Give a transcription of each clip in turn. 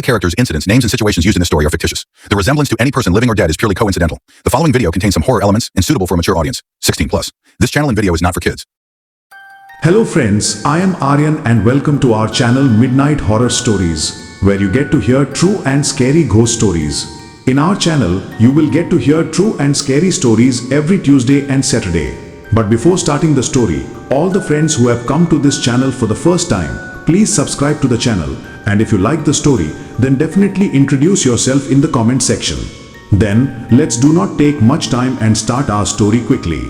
characters, incidents, names, and situations used in this story are fictitious. The resemblance to any person living or dead is purely coincidental. The following video contains some horror elements and suitable for a mature audience, 16 plus. This channel and video is not for kids. Hello friends, I am Aryan and welcome to our channel Midnight Horror Stories, where you get to hear true and scary ghost stories. In our channel, you will get to hear true and scary stories every Tuesday and Saturday. But before starting the story, all the friends who have come to this channel for the first time, please subscribe to the channel, and if you like the story, then definitely introduce yourself in the comment section. Then, let's do not take much time and start our story quickly.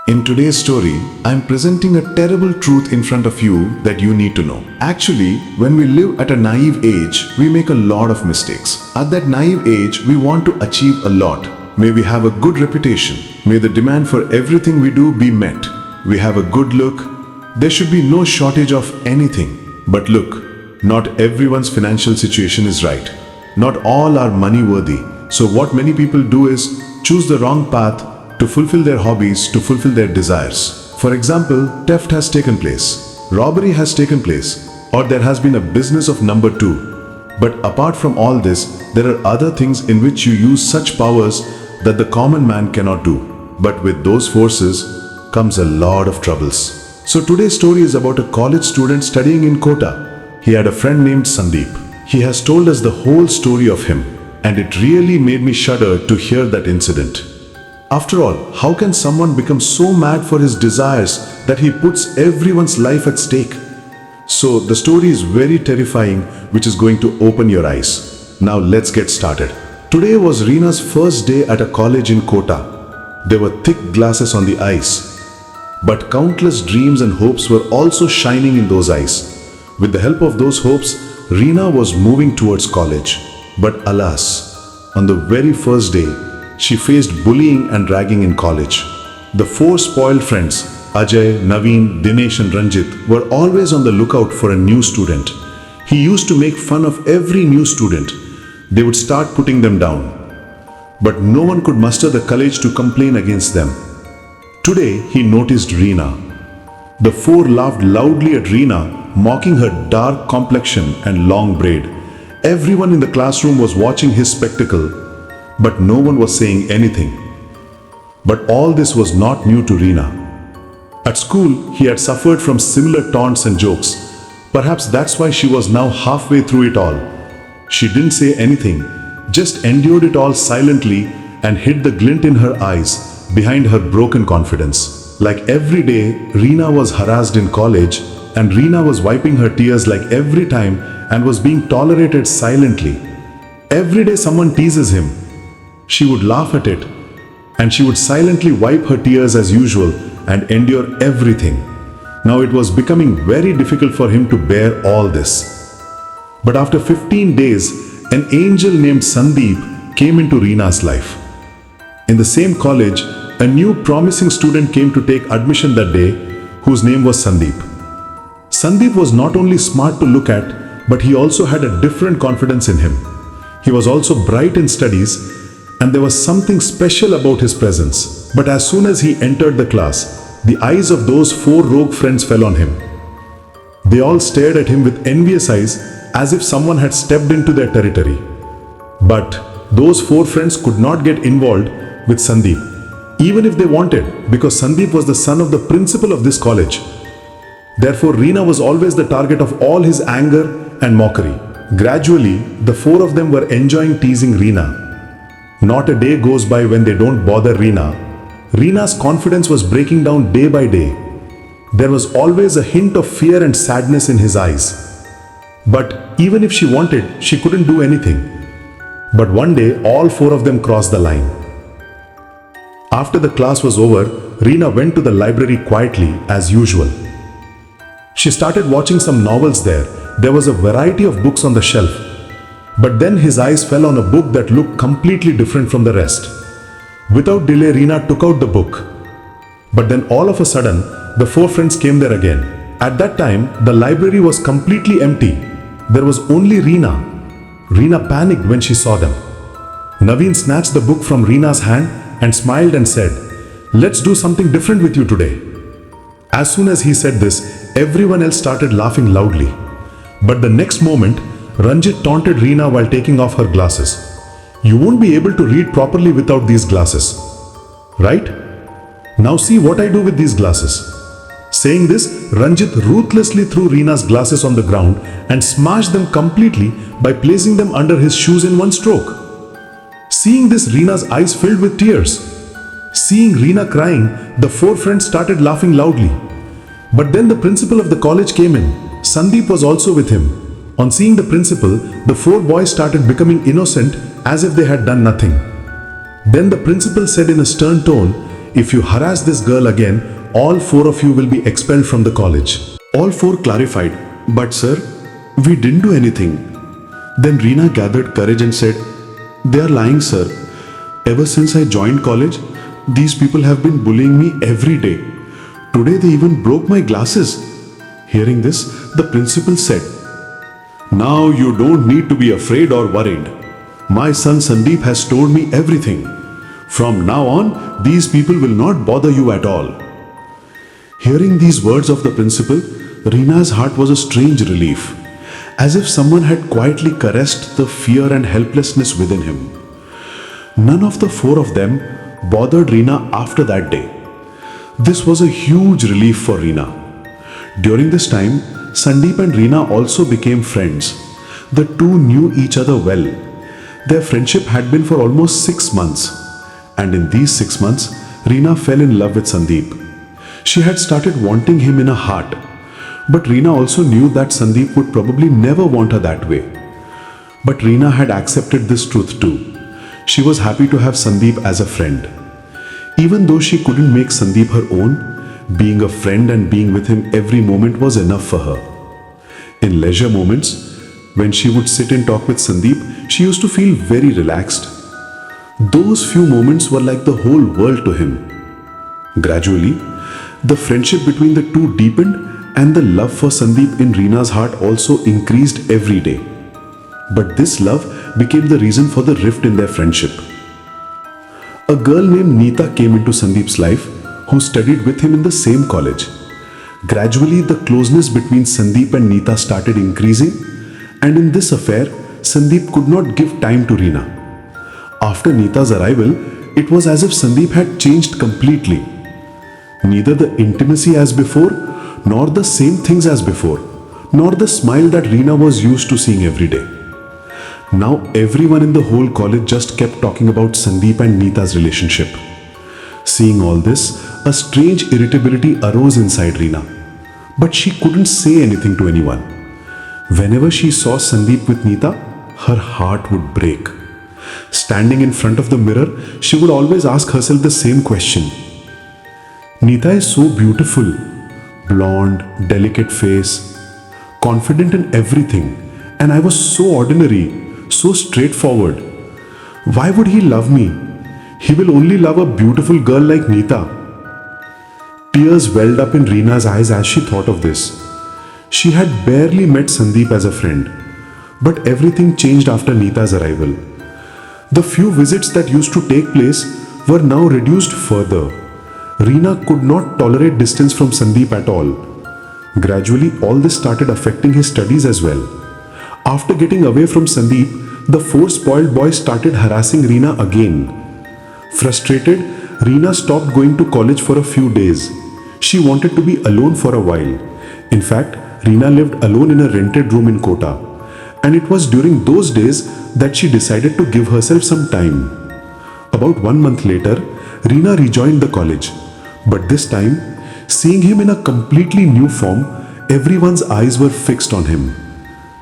In today's story, I am presenting a terrible truth in front of you that you need to know. Actually, when we live at a naive age, we make a lot of mistakes. At that naive age, we want to achieve a lot. May we have a good reputation. May the demand for everything we do be met. We have a good look. There should be no shortage of anything. But look, not everyone's financial situation is right. Not all are money worthy. So what many people do is choose the wrong path to fulfill their hobbies, to fulfill their desires. For example, theft has taken place, robbery has taken place, or there has been a business of number 2. But apart from all this, there are other things in which you use such powers that the common man cannot do. But with those forces comes a lot of troubles. So today's story is about a college student studying in Kota. He had a friend named Sandeep. He has told us the whole story of him, and it really made me shudder to hear that incident. After all, how can someone become so mad for his desires that he puts everyone's life at stake? So the story is very terrifying, which is going to open your eyes. Now let's get started. Today was Reena's first day at a college in Kota. There were thick glasses on the eyes, but countless dreams and hopes were also shining in those eyes. With the help of those hopes, Reena was moving towards college. But alas, on the very first day, she faced bullying and ragging in college. The 4 spoiled friends, Ajay, Naveen, Dinesh and Ranjit, were always on the lookout for a new student. He used to make fun of every new student. They would start putting them down. But no one could muster the courage to complain against them. Today, he noticed Reena. The 4 laughed loudly at Reena, mocking her dark complexion and long braid. Everyone in the classroom was watching his spectacle, but no one was saying anything. But all this was not new to Reena. At school, he had suffered from similar taunts and jokes. Perhaps that's why she was now halfway through it all. She didn't say anything, just endured it all silently and hid the glint in her eyes behind her broken confidence. Like every day, Reena was harassed in college, and Reena was wiping her tears like every time and was being tolerated silently. Every day someone teases him, she would laugh at it, and she would silently wipe her tears as usual and endure everything. Now it was becoming very difficult for him to bear all this. But after 15 days, an angel named Sandeep came into Reena's life. In the same college, a new promising student came to take admission that day, whose name was Sandeep. Sandeep was not only smart to look at, but he also had a different confidence in him. He was also bright in studies, and there was something special about his presence. But as soon as he entered the class, the eyes of those 4 rogue friends fell on him. They all stared at him with envious eyes, as if someone had stepped into their territory. But those 4 friends could not get involved with Sandeep, even if they wanted, because Sandeep was the son of the principal of this college. Therefore, Reena was always the target of all his anger and mockery. Gradually, the 4 of them were enjoying teasing Reena. Not a day goes by when they don't bother Reena. Reena's confidence was breaking down day by day. There was always a hint of fear and sadness in his eyes. But even if she wanted, she couldn't do anything. But one day, all 4 of them crossed the line. After the class was over, Reena went to the library quietly as usual. She started watching some novels there. There was a variety of books on the shelf. But then his eyes fell on a book that looked completely different from the rest. Without delay, Reena took out the book. But then all of a sudden, the 4 friends came there again. At that time, the library was completely empty. There was only Reena. Reena panicked when she saw them. Naveen snatched the book from Reena's hand and smiled and said, "Let's do something different with you today." As soon as he said this, everyone else started laughing loudly. But the next moment, Ranjit taunted Reena while taking off her glasses. "You won't be able to read properly without these glasses, right? Now see what I do with these glasses." Saying this, Ranjit ruthlessly threw Reena's glasses on the ground and smashed them completely by placing them under his shoes in one stroke. Seeing this, Reena's eyes filled with tears. Seeing Reena crying, the four friends started laughing loudly. But then the principal of the college came in. Sandeep was also with him. On seeing the principal, the four boys started becoming innocent as if they had done nothing. Then the principal said in a stern tone, "If you harass this girl again, all four of you will be expelled from the college." All four clarified, "But sir, we didn't do anything." Then Reena gathered courage and said, "They are lying, sir. Ever since I joined college, these people have been bullying me every day. Today they even broke my glasses." Hearing this, the principal said, "Now you don't need to be afraid or worried. My son Sandeep has told me everything. From now on, these people will not bother you at all." Hearing these words of the principal, Reena's heart was a strange relief, as if someone had quietly caressed the fear and helplessness within him. None of the four of them bothered Reena after that day. This was a huge relief for Reena. During this time, Sandeep and Reena also became friends. The two knew each other well. Their friendship had been for almost 6 months. And in these 6 months, Reena fell in love with Sandeep. She had started wanting him in her heart. But Reena also knew that Sandeep would probably never want her that way. But Reena had accepted this truth too. She was happy to have Sandeep as a friend. Even though she couldn't make Sandeep her own, being a friend and being with him every moment was enough for her. In leisure moments, when she would sit and talk with Sandeep, she used to feel very relaxed. Those few moments were like the whole world to him. Gradually, the friendship between the two deepened and the love for Sandeep in Reena's heart also increased every day. But this love became the reason for the rift in their friendship. A girl named Neeta came into Sandeep's life, who studied with him in the same college. Gradually, the closeness between Sandeep and Neeta started increasing, and in this affair, Sandeep could not give time to Reena. After Neeta's arrival, it was as if Sandeep had changed completely. Neither the intimacy as before, nor the same things as before, nor the smile that Reena was used to seeing every day. Now everyone in the whole college just kept talking about Sandeep and Neeta's relationship. Seeing all this, a strange irritability arose inside Reena, but she couldn't say anything to anyone. Whenever she saw Sandeep with Neeta, her heart would break. Standing in front of the mirror, she would always ask herself the same question. Neeta is so beautiful, blonde, delicate face, confident in everything, and I was so ordinary, so straightforward. Why would he love me? He will only love a beautiful girl like Neeta. Tears welled up in Reena's eyes as she thought of this. She had barely met Sandeep as a friend, but everything changed after Neeta's arrival. The few visits that used to take place were now reduced further. Reena could not tolerate distance from Sandeep at all. Gradually, all this started affecting his studies as well. After getting away from Sandeep, the four spoiled boys started harassing Reena again. Frustrated, Reena stopped going to college for a few days. She wanted to be alone for a while. In fact, Reena lived alone in a rented room in Kota. And it was during those days that she decided to give herself some time. About 1 month later, Reena rejoined the college. But this time, seeing him in a completely new form, everyone's eyes were fixed on him.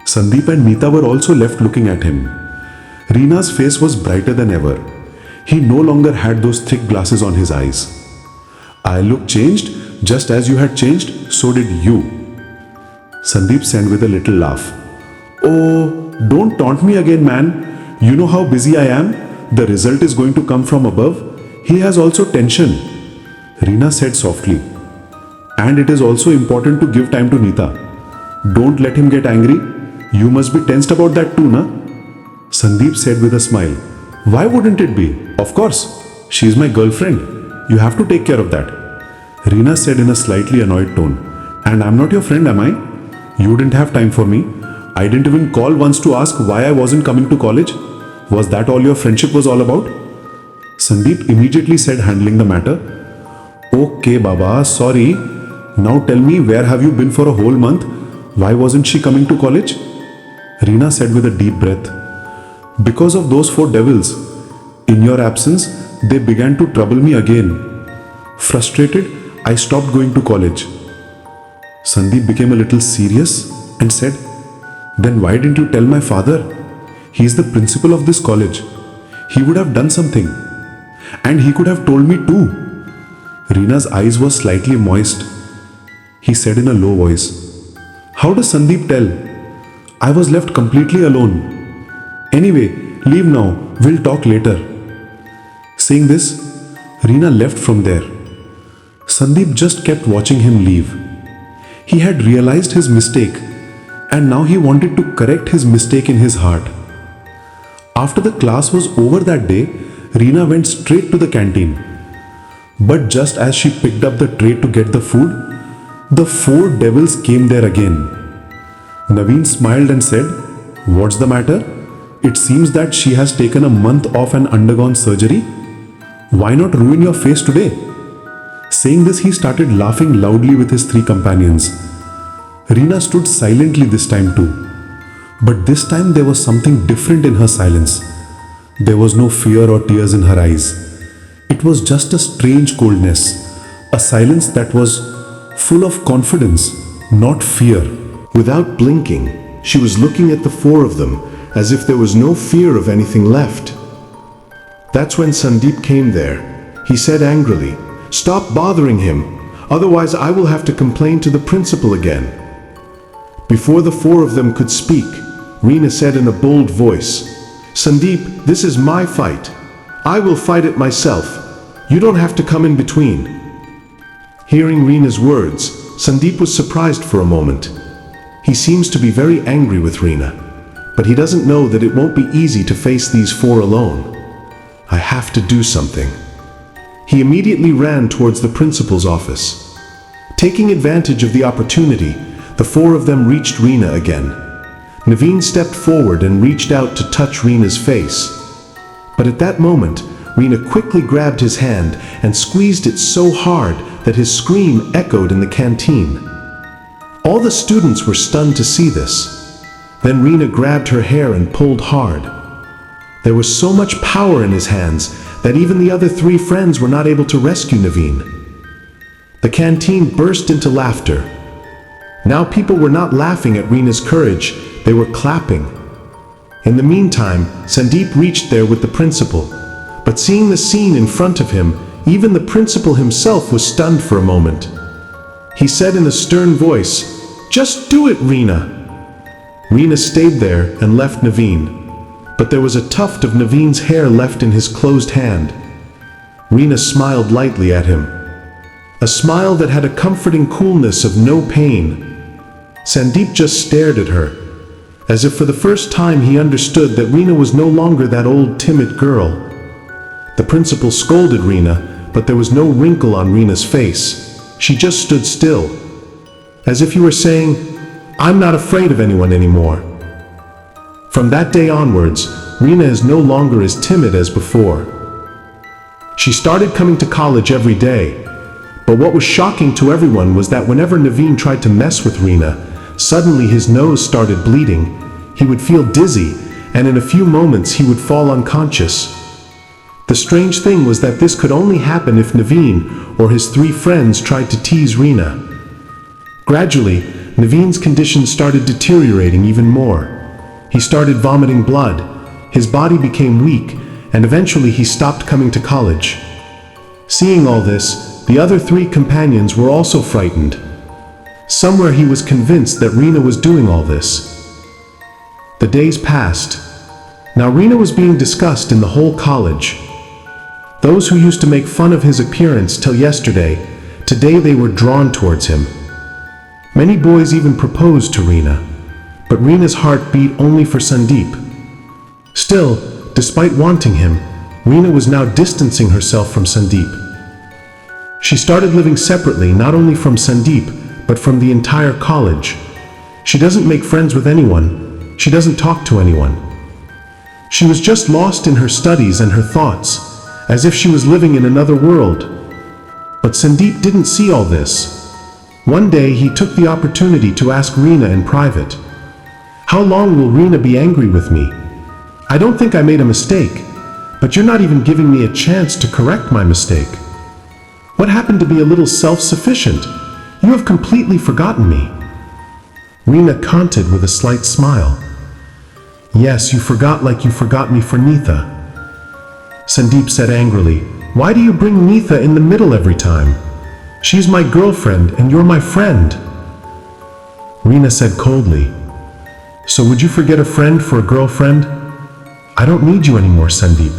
Sandeep and Neeta were also left looking at him. Reena's face was brighter than ever. He no longer had those thick glasses on his eyes. "I look changed, just as you had changed, so did you," Sandeep said with a little laugh. "Oh, don't taunt me again, man. You know how busy I am. The result is going to come from above. He has also tension," Reena said softly. "And it is also important to give time to Neeta. Don't let him get angry. You must be tensed about that too, na?" Sandeep said with a smile. "Why wouldn't it be? Of course. She is my girlfriend. You have to take care of that," Reena said in a slightly annoyed tone. And I'm not your friend, am I? You didn't have time for me. I didn't even call once to ask why I wasn't coming to college. Was that all your friendship was all about? Sandeep immediately said, handling the matter. Okay, Baba, sorry. Now tell me, where have you been for a whole month? Why wasn't she coming to college? Reena said with a deep breath. Because of those 4 devils. In your absence, they began to trouble me again. Frustrated, I stopped going to college. Sandeep became a little serious and said, Then why didn't you tell my father? He is the principal of this college. He would have done something. And he could have told me too. Reena's eyes were slightly moist. He said in a low voice, How does Sandeep tell? I was left completely alone. Anyway, leave now. We'll talk later. Saying this, Reena left from there. Sandeep just kept watching him leave. He had realized his mistake, and now he wanted to correct his mistake in his heart. After the class was over that day, Reena went straight to the canteen. But just as she picked up the tray to get the food, the 4 devils came there again. Naveen smiled and said, What's the matter? It seems that she has taken a month off and undergone surgery. Why not ruin your face today? Saying this, he started laughing loudly with his 3 companions. Reena stood silently this time too. But this time there was something different in her silence. There was no fear or tears in her eyes. It was just a strange coldness, a silence that was full of confidence, not fear. Without blinking, she was looking at the 4 of them as if there was no fear of anything left. That's when Sandeep came there. He said angrily, Stop bothering him, otherwise I will have to complain to the principal again. Before the 4 of them could speak, Reena said in a bold voice, Sandeep, this is my fight. I will fight it myself. You don't have to come in between. Hearing Reena's words, Sandeep was surprised for a moment. He seems to be very angry with Reena, but he doesn't know that it won't be easy to face these 4 alone. I have to do something. He immediately ran towards the principal's office. Taking advantage of the opportunity, the 4 of them reached Reena again. Naveen stepped forward and reached out to touch Reena's face. But at that moment, Reena quickly grabbed his hand and squeezed it so hard that his scream echoed in the canteen. All the students were stunned to see this. Then Reena grabbed her hair and pulled hard. There was so much power in his hands that even the other 3 friends were not able to rescue Naveen. The canteen burst into laughter. Now people were not laughing at Reena's courage, they were clapping. In the meantime, Sandeep reached there with the principal, but seeing the scene in front of him, even the principal himself was stunned for a moment. He said in a stern voice, Just do it, Reena. Reena stayed there and left Naveen. But there was a tuft of Naveen's hair left in his closed hand. Reena smiled lightly at him. A smile that had a comforting coolness of no pain. Sandeep just stared at her, as if for the first time he understood that Reena was no longer that old timid girl. The principal scolded Reena, but there was no wrinkle on Reena's face. She just stood still, as if he were saying, I'm not afraid of anyone anymore. From that day onwards, Reena is no longer as timid as before. She started coming to college every day, but what was shocking to everyone was that whenever Naveen tried to mess with Reena, suddenly his nose started bleeding, he would feel dizzy, and in a few moments he would fall unconscious. The strange thing was that this could only happen if Naveen or his 3 friends tried to tease Reena. Gradually, Naveen's condition started deteriorating even more. He started vomiting blood, his body became weak, and eventually he stopped coming to college. Seeing all this, the other 3 companions were also frightened. Somewhere he was convinced that Reena was doing all this. The days passed. Now Reena was being discussed in the whole college. Those who used to make fun of his appearance till yesterday, today they were drawn towards him. Many boys even proposed to Reena. But Reena's heart beat only for Sandeep. Still, despite wanting him, Reena was now distancing herself from Sandeep. She started living separately not only from Sandeep, but from the entire college. She doesn't make friends with anyone. She doesn't talk to anyone. She was just lost in her studies and her thoughts, as if she was living in another world. But Sandeep didn't see all this. One day he took the opportunity to ask Reena in private, "How long will Reena be angry with me? I don't think I made a mistake, but you're not even giving me a chance to correct my mistake. What happened to be a little self-sufficient? You have completely forgotten me." Reena countered with a slight smile. "Yes, you forgot like you forgot me for Neetha." Sandeep said angrily, "Why do you bring Neetha in the middle every time? She's my girlfriend and you're my friend." Reena said coldly, "So would you forget a friend for a girlfriend? I don't need you anymore, Sandeep.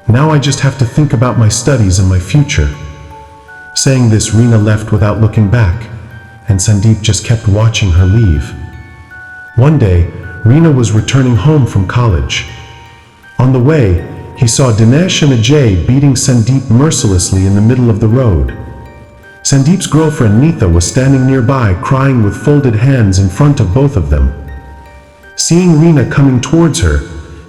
Now I just have to think about my studies and my future." Saying this, Reena left without looking back, and Sandeep just kept watching her leave. One day, Reena was returning home from college. On the way, he saw Dinesh and Ajay beating Sandeep mercilessly in the middle of the road. Sandeep's girlfriend Neetha was standing nearby, crying with folded hands in front of both of them. Seeing Reena coming towards her,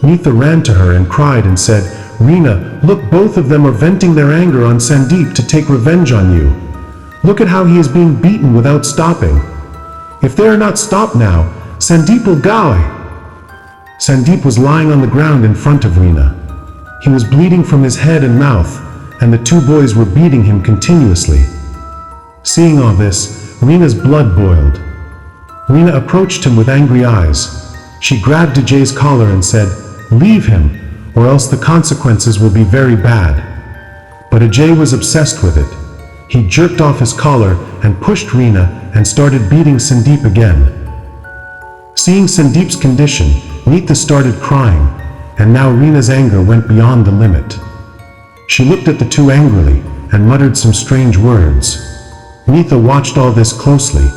Neetha ran to her and cried and said, "Reena, look, both of them are venting their anger on Sandeep to take revenge on you. Look at how he is being beaten without stopping. If they are not stopped now, Sandeep will die." Sandeep was lying on the ground in front of Reena. He was bleeding from his head and mouth, and the two boys were beating him continuously. Seeing all this, Reena's blood boiled. Reena approached him with angry eyes. She grabbed Ajay's collar and said, "Leave him, or else the consequences will be very bad." But Ajay was obsessed with it. He jerked off his collar and pushed Reena and started beating Sandeep again. Seeing Sandeep's condition, Neetha started crying, and now Reena's anger went beyond the limit. She looked at the two angrily and muttered some strange words. Neetha watched all this closely.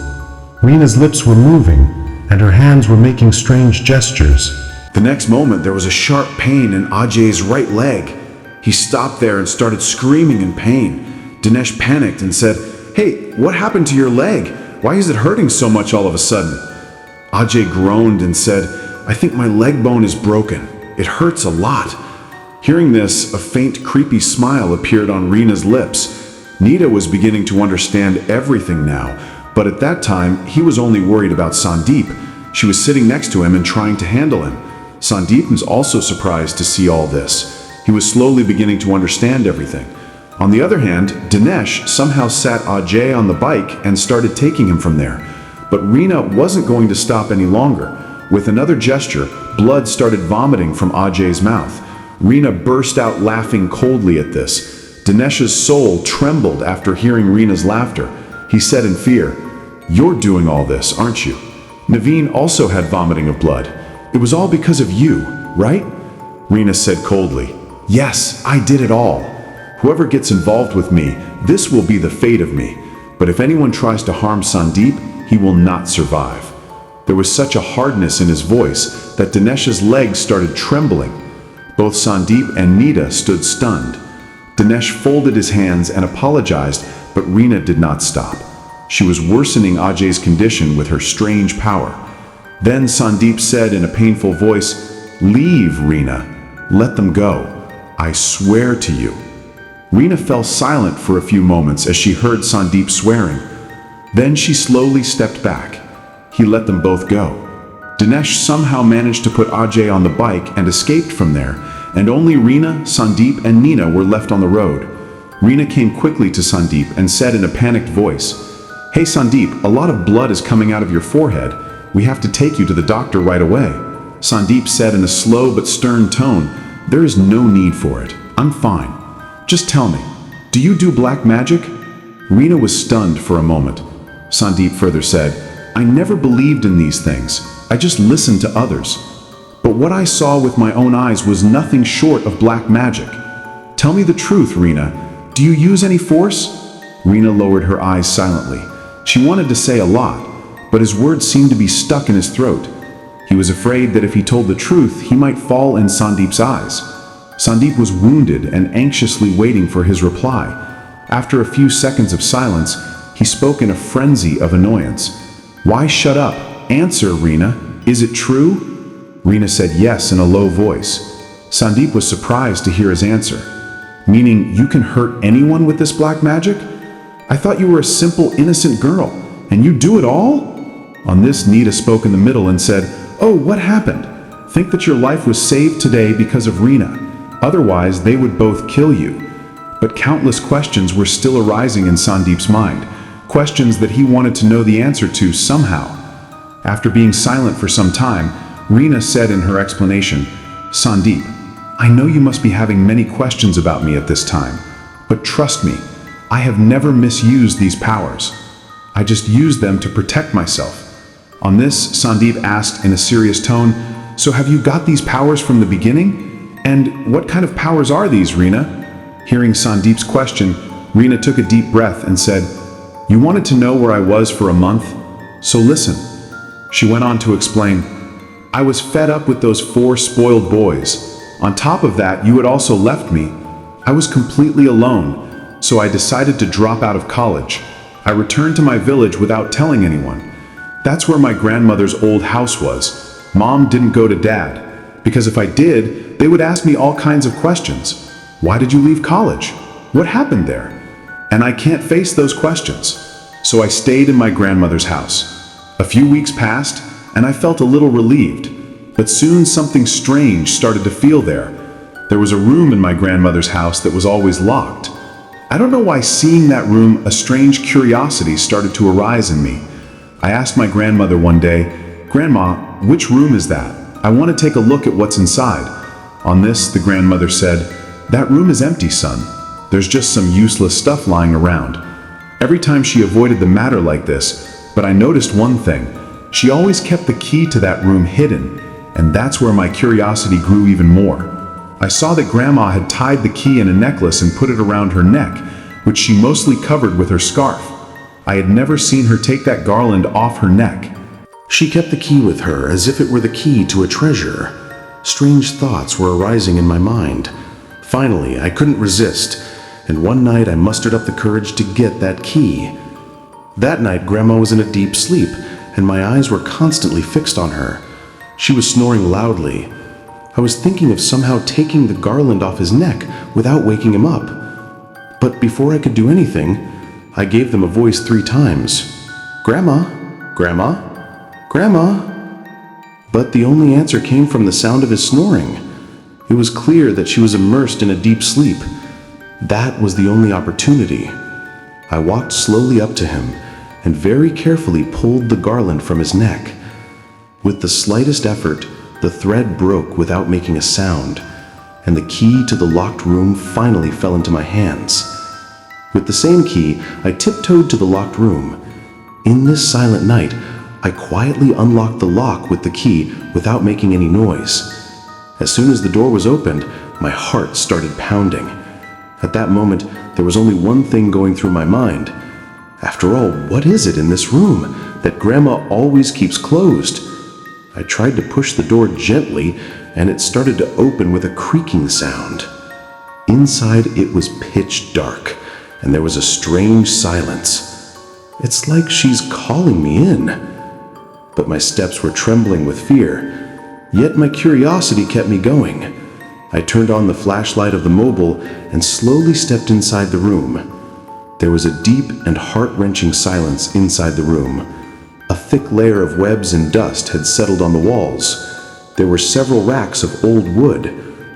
Reena's lips were moving, and her hands were making strange gestures. The next moment, there was a sharp pain in Ajay's right leg. He stopped there and started screaming in pain. Dinesh panicked and said, "Hey, what happened to your leg? Why is it hurting so much all of a sudden?" Ajay groaned and said, "I think my leg bone is broken. It hurts a lot." Hearing this, a faint, creepy smile appeared on Reena's lips. Neetha was beginning to understand everything now, but at that time, he was only worried about Sandeep. She was sitting next to him and trying to handle him. Sandeep was also surprised to see all this. He was slowly beginning to understand everything. On the other hand, Dinesh somehow sat Ajay on the bike and started taking him from there. But Reena wasn't going to stop any longer. With another gesture, blood started vomiting from Ajay's mouth. Reena burst out laughing coldly at this. Dinesh's soul trembled after hearing Reena's laughter. He said in fear, "You're doing all this, aren't you?" Naveen also had vomiting of blood. "It was all because of you, right?" Reena said coldly, "Yes, I did it all. Whoever gets involved with me, this will be the fate of me. But if anyone tries to harm Sandeep, he will not survive." There was such a hardness in his voice that Dinesh's legs started trembling. Both Sandeep and Neetha stood stunned. Dinesh folded his hands and apologized, but Reena did not stop. She was worsening Ajay's condition with her strange power. Then Sandeep said in a painful voice, "Leave, Reena. Let them go. I swear to you." Reena fell silent for a few moments as she heard Sandeep swearing. Then she slowly stepped back. He let them both go. Dinesh somehow managed to put Ajay on the bike and escaped from there, and only Reena, Sandeep, and Neetha were left on the road. Reena came quickly to Sandeep and said in a panicked voice, "Hey Sandeep, a lot of blood is coming out of your forehead. We have to take you to the doctor right away." Sandeep said in a slow but stern tone, "There is no need for it. I'm fine. Just tell me, do you do black magic?" Reena was stunned for a moment. Sandeep further said, "I never believed in these things. I just listened to others. But what I saw with my own eyes was nothing short of black magic. Tell me the truth, Reena. Do you use any force?" Reena lowered her eyes silently. She wanted to say a lot, but his words seemed to be stuck in his throat. He was afraid that if he told the truth, he might fall in Sandeep's eyes. Sandeep was wounded and anxiously waiting for his reply. After a few seconds of silence, He spoke in a frenzy of annoyance. "Why shut up? Answer, Rena. Is it true?" Rena said yes in a low voice. Sandeep was surprised to hear his answer. "Meaning you can hurt anyone with this black magic? I thought you were a simple, innocent girl, and you do it all?" On this, Nita spoke in the middle and said, "Oh, what happened? Think that your life was saved today because of Rena. Otherwise, they would both kill you." But countless questions were still arising in Sandeep's mind, questions that he wanted to know the answer to somehow. After being silent for some time, Rena said in her explanation, "Sandeep, I know you must be having many questions about me at this time, but trust me, I have never misused these powers. I just used them to protect myself." On this, Sandeep asked in a serious tone, "So have you got these powers from the beginning? And what kind of powers are these, Rena?" Hearing Sandeep's question, Rena took a deep breath and said, "You wanted to know where I was for a month? So listen." She went on to explain, "I was fed up with those 4 spoiled boys. On top of that, you had also left me. I was completely alone, so I decided to drop out of college. I returned to my village without telling anyone. That's where my grandmother's old house was. Mom didn't go to Dad, because if I did, they would ask me all kinds of questions. Why did you leave college? What happened there? And I can't face those questions. So I stayed in my grandmother's house. A few weeks passed, and I felt a little relieved. But soon something strange started to feel there. There was a room in my grandmother's house that was always locked. I don't know why, seeing that room, a strange curiosity started to arise in me. I asked my grandmother one day, "Grandma, which room is that? I want to take a look at what's inside." On this, the grandmother said, "That room is empty, son. There's just some useless stuff lying around." Every time she avoided the matter like this, but I noticed one thing. She always kept the key to that room hidden, and that's where my curiosity grew even more. I saw that Grandma had tied the key in a necklace and put it around her neck, which she mostly covered with her scarf. I had never seen her take that garland off her neck. She kept the key with her as if it were the key to a treasure. Strange thoughts were arising in my mind. Finally, I couldn't resist, and one night I mustered up the courage to get that key. That night, Grandma was in a deep sleep, and my eyes were constantly fixed on her. She was snoring loudly. I was thinking of somehow taking the garland off his neck without waking him up. But before I could do anything, I gave them a voice 3 times. "Grandma, Grandma, Grandma." But the only answer came from the sound of his snoring. It was clear that she was immersed in a deep sleep. That was the only opportunity. I walked slowly up to him and very carefully pulled the garland from his neck. With the slightest effort, the thread broke without making a sound, and the key to the locked room finally fell into my hands. With the same key, I tiptoed to the locked room. In this silent night, I quietly unlocked the lock with the key without making any noise. As soon as the door was opened, my heart started pounding. At that moment, there was only one thing going through my mind. After all, what is it in this room that Grandma always keeps closed? I tried to push the door gently, and it started to open with a creaking sound. Inside, it was pitch dark, and there was a strange silence. It's like she's calling me in. But my steps were trembling with fear. Yet my curiosity kept me going. I turned on the flashlight of the mobile and slowly stepped inside the room. There was a deep and heart-wrenching silence inside the room. A thick layer of webs and dust had settled on the walls. There were several racks of old wood,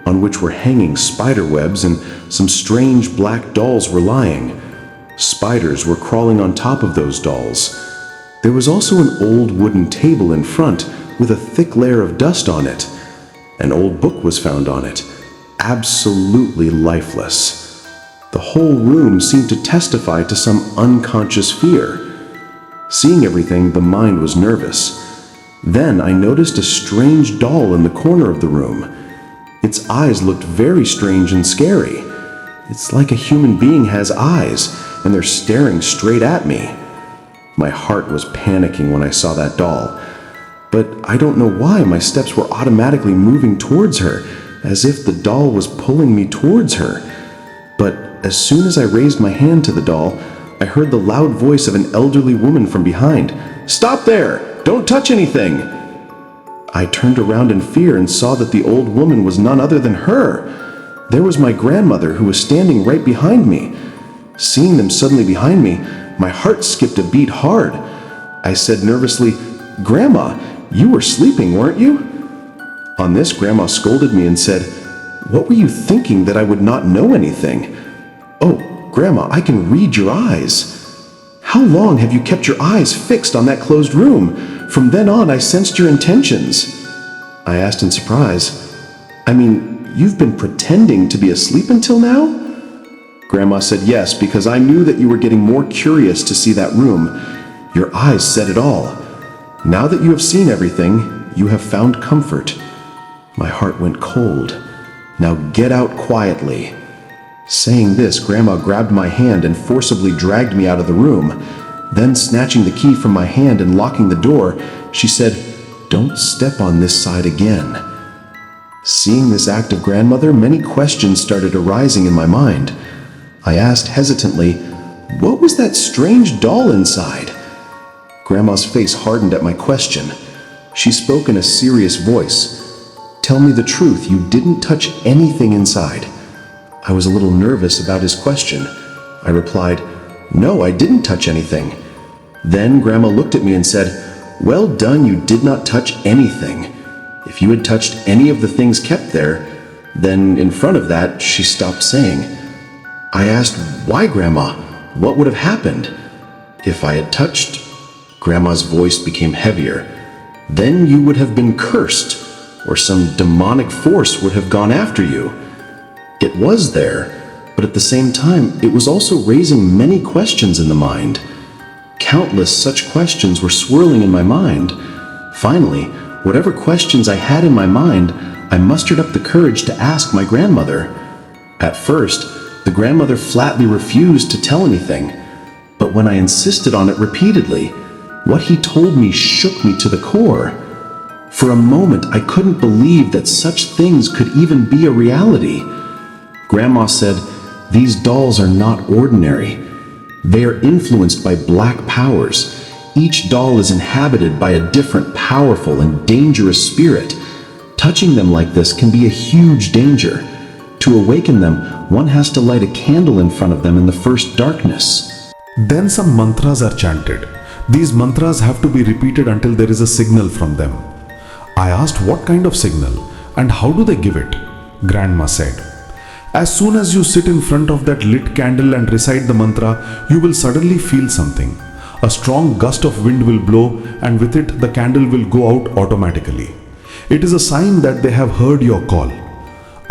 on which were hanging spider webs, and some strange black dolls were lying. Spiders were crawling on top of those dolls. There was also an old wooden table in front with a thick layer of dust on it. An old book was found on it, absolutely lifeless. The whole room seemed to testify to some unconscious fear. Seeing everything, the mind was nervous. Then I noticed a strange doll in the corner of the room. Its eyes looked very strange and scary. It's like a human being has eyes, and they're staring straight at me. My heart was panicking when I saw that doll. But I don't know why my steps were automatically moving towards her, as if the doll was pulling me towards her. But as soon as I raised my hand to the doll, I heard the loud voice of an elderly woman from behind. "Stop there! Don't touch anything!" I turned around in fear and saw that the old woman was none other than her. There was my grandmother, who was standing right behind me. Seeing them suddenly behind me, my heart skipped a beat hard. I said nervously, "Grandma, you were sleeping, weren't you?" On this, Grandma scolded me and said, "What were you thinking that I would not know anything?" "Oh, Grandma, I can read your eyes." "How long have you kept your eyes fixed on that closed room? From then on, I sensed your intentions." I asked in surprise, "I mean, you've been pretending to be asleep until now?" Grandma said, "Yes, because I knew that you were getting more curious to see that room. Your eyes said it all. Now that you have seen everything, you have found comfort." My heart went cold. "Now get out quietly." Saying this, Grandma grabbed my hand and forcibly dragged me out of the room. Then, snatching the key from my hand and locking the door, she said, "Don't step on this side again." Seeing this act of Grandmother, many questions started arising in my mind. I asked hesitantly, "What was that strange doll inside?" Grandma's face hardened at my question. She spoke in a serious voice. "Tell me the truth, you didn't touch anything inside." I was a little nervous about his question. I replied, "No, I didn't touch anything." Then Grandma looked at me and said, "Well done, you did not touch anything. If you had touched any of the things kept there, then in front of that," she stopped saying. I asked, "Why, Grandma? What would have happened?" "If I had touched," Grandma's voice became heavier, "then you would have been cursed, or some demonic force would have gone after you." It was there, but at the same time, it was also raising many questions in the mind. Countless such questions were swirling in my mind. Finally, whatever questions I had in my mind, I mustered up the courage to ask my grandmother. At first, the grandmother flatly refused to tell anything, but when I insisted on it repeatedly, what he told me shook me to the core. For a moment, I couldn't believe that such things could even be a reality. Grandma said, "These dolls are not ordinary. They are influenced by black powers. Each doll is inhabited by a different powerful and dangerous spirit. Touching them like this can be a huge danger. To awaken them, one has to light a candle in front of them in the first darkness." Then some mantras are chanted. These mantras have to be repeated until there is a signal from them. I asked what kind of signal and how do they give it? Grandma said, "As soon as you sit in front of that lit candle and recite the mantra, you will suddenly feel something. A strong gust of wind will blow, and with it the candle will go out automatically. It is a sign that they have heard your call."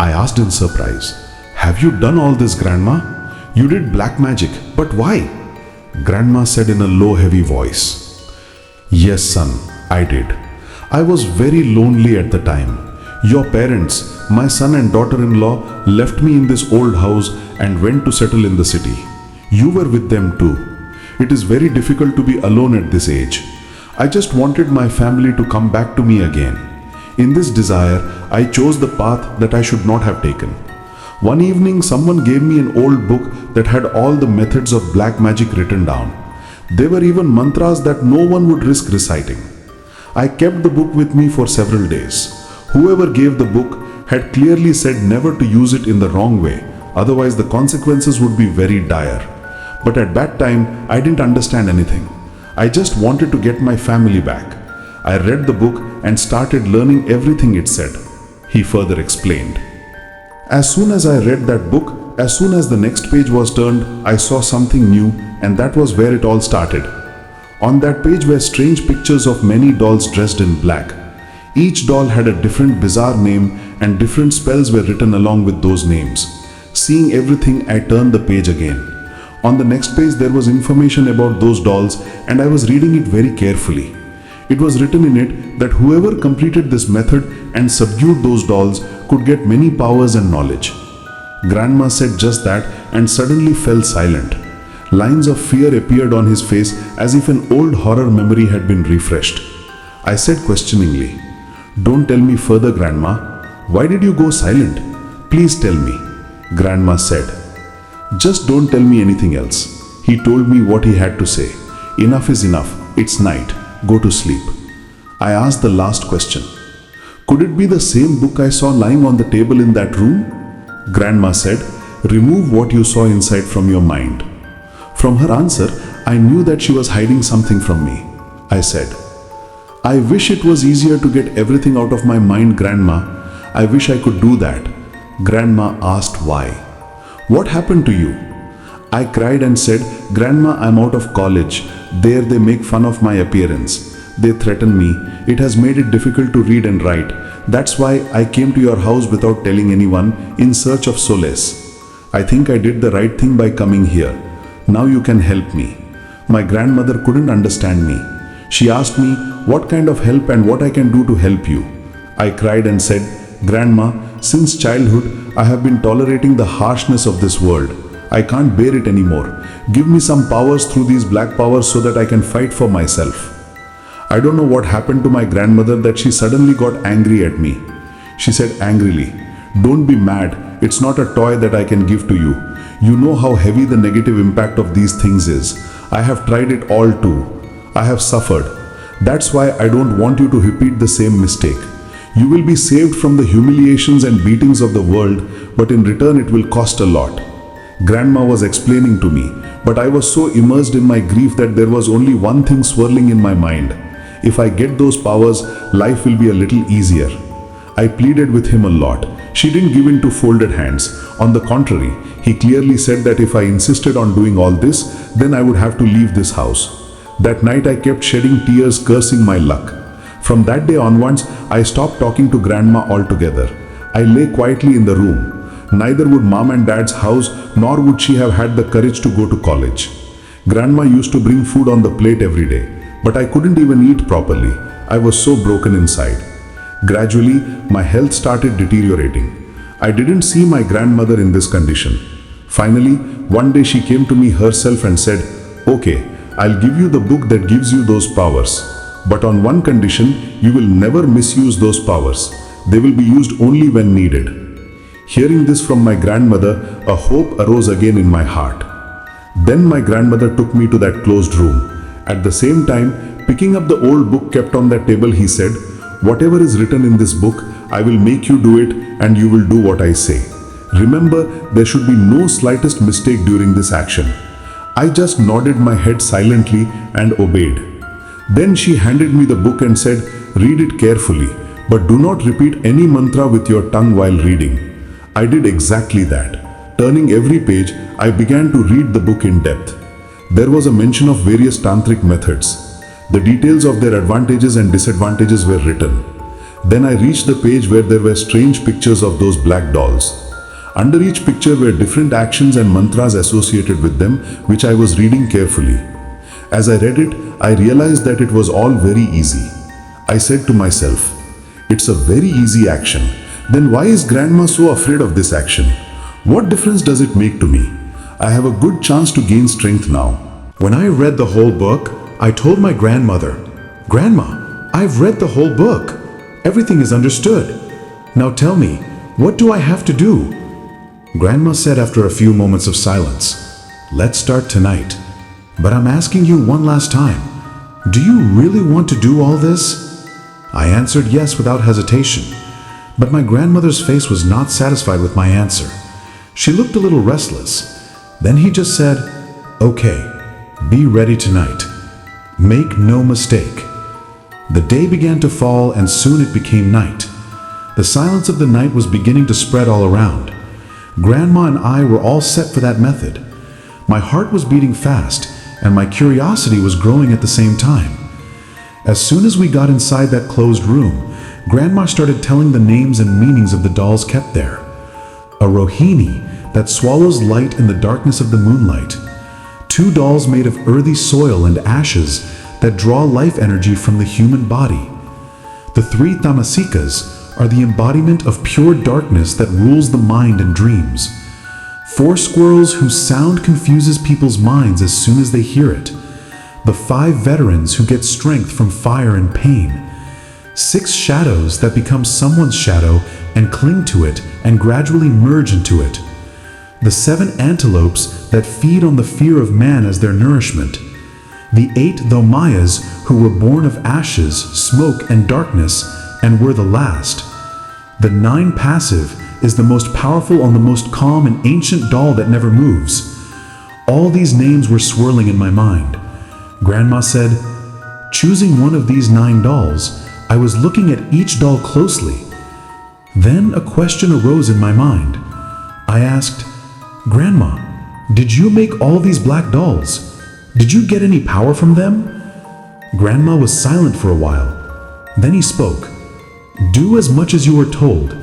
I asked in surprise, "Have you done all this, Grandma? You did black magic, but why?" Grandma said in a low, heavy voice, "Yes, son, I did. I was very lonely at the time. Your parents, my son and daughter-in-law, left me in this old house and went to settle in the city. You were with them too. It is very difficult to be alone at this age. I just wanted my family to come back to me again. In this desire, I chose the path that I should not have taken. One evening, someone gave me an old book that had all the methods of black magic written down. There were even mantras that no one would risk reciting. I kept the book with me for several days. Whoever gave the book had clearly said never to use it in the wrong way, otherwise the consequences would be very dire. But at that time, I didn't understand anything. I just wanted to get my family back. I read the book and started learning everything it said," he further explained. As soon as I read that book, as soon as the next page was turned, I saw something new, and that was where it all started. On that page were strange pictures of many dolls dressed in black. Each doll had a different bizarre name, and different spells were written along with those names. Seeing everything, I turned the page again. On the next page there was information about those dolls, and I was reading it very carefully. It was written in it that whoever completed this method and subdued those dolls could get many powers and knowledge. Grandma said just that and suddenly fell silent. Lines of fear appeared on his face as if an old horror memory had been refreshed. I said questioningly, "Don't tell me further, Grandma. Why did you go silent? Please tell me." Grandma said, "Just don't tell me anything else." He told me what he had to say. Enough is enough. It's night. Go to sleep. I asked the last question. Could it be the same book I saw lying on the table in that room? Grandma said, remove what you saw inside from your mind. From her answer, I knew that she was hiding something from me. I said, I wish it was easier to get everything out of my mind, Grandma. I wish I could do that. Grandma asked why. What happened to you? I cried and said, Grandma, I'm out of college. There they make fun of my appearance. They threaten me. It has made it difficult to read and write. That's why I came to your house without telling anyone in search of solace. I think I did the right thing by coming here. Now you can help me. My grandmother couldn't understand me. She asked me what kind of help and what I can do to help you. I cried and said, Grandma, since childhood I have been tolerating the harshness of this world. I can't bear it anymore. Give me some powers through these black powers so that I can fight for myself. I don't know what happened to my grandmother that she suddenly got angry at me. She said angrily, don't be mad. It's not a toy that I can give to you. You know how heavy the negative impact of these things is. I have tried it all too. I have suffered. That's why I don't want you to repeat the same mistake. You will be saved from the humiliations and beatings of the world, but in return it will cost a lot. Grandma was explaining to me, but I was so immersed in my grief that there was only one thing swirling in my mind. If I get those powers, life will be a little easier. I pleaded with him a lot. She didn't give in to folded hands. On the contrary, he clearly said that if I insisted on doing all this, then I would have to leave this house. That night I kept shedding tears, cursing my luck. From that day onwards, I stopped talking to Grandma altogether. I lay quietly in the room. Neither would Mom and Dad's house, nor would she have had the courage to go to college. Grandma used to bring food on the plate every day, but I couldn't even eat properly. I was so broken inside. Gradually, my health started deteriorating. I didn't see my grandmother in this condition. Finally, one day she came to me herself and said, okay, I'll give you the book that gives you those powers. But on one condition, you will never misuse those powers. They will be used only when needed. Hearing this from my grandmother, a hope arose again in my heart. Then my grandmother took me to that closed room. At the same time, picking up the old book kept on that table, he said, whatever is written in this book, I will make you do it and you will do what I say. Remember, there should be no slightest mistake during this action. I just nodded my head silently and obeyed. Then she handed me the book and said, read it carefully, but do not repeat any mantra with your tongue while reading. I did exactly that. Turning every page, I began to read the book in depth. There was a mention of various tantric methods. The details of their advantages and disadvantages were written. Then I reached the page where there were strange pictures of those black dolls. Under each picture were different actions and mantras associated with them, which I was reading carefully. As I read it, I realized that it was all very easy. I said to myself, it's a very easy action. Then why is Grandma so afraid of this action? What difference does it make to me? I have a good chance to gain strength now. When I read the whole book, I told my grandmother, Grandma, I've read the whole book. Everything is understood. Now tell me, what do I have to do? Grandma said after a few moments of silence, let's start tonight. But I'm asking you one last time, do you really want to do all this? I answered yes without hesitation. But my grandmother's face was not satisfied with my answer. She looked a little restless. Then he just said, okay, be ready tonight. Make no mistake. The day began to fall and soon it became night. The silence of the night was beginning to spread all around. Grandma and I were all set for that method. My heart was beating fast and my curiosity was growing at the same time. As soon as we got inside that closed room, Grandma started telling the names and meanings of the dolls kept there. A Rohini that swallows light in the darkness of the moonlight. 2 dolls made of earthy soil and ashes that draw life energy from the human body. The 3 Tamasikas are the embodiment of pure darkness that rules the mind and dreams. 4 squirrels whose sound confuses people's minds as soon as they hear it. The 5 veterans who get strength from fire and pain. 6 shadows that become someone's shadow and cling to it and gradually merge into it. the 7 antelopes that feed on the fear of man as their nourishment, the 8 Thomayas who were born of ashes, smoke, and darkness, and were the last. The 9 passive is the most powerful and the most calm and ancient doll that never moves. All these names were swirling in my mind. Grandma said, choosing one of these 9 dolls, I was looking at each doll closely. Then a question arose in my mind. I asked, Grandma, did you make all these black dolls? Did you get any power from them? Grandma was silent for a while. Then he spoke. Do as much as you were told.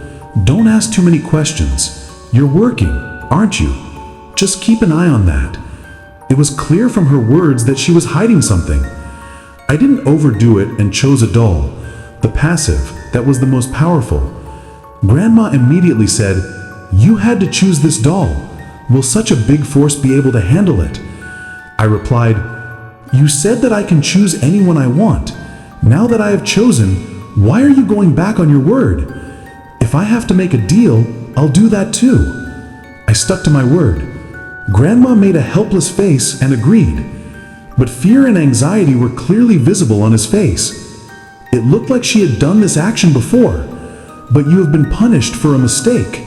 Don't ask too many questions. You're working, aren't you? Just keep an eye on that. It was clear from her words that she was hiding something. I didn't overdo it and chose a doll, the passive, that was the most powerful. Grandma immediately said, you had to choose this doll. Will such a big force be able to handle it? I replied, you said that I can choose anyone I want. Now that I have chosen, why are you going back on your word? If I have to make a deal, I'll do that too. I stuck to my word. Grandma made a helpless face and agreed, but fear and anxiety were clearly visible on his face. It looked like she had done this action before, but you have been punished for a mistake.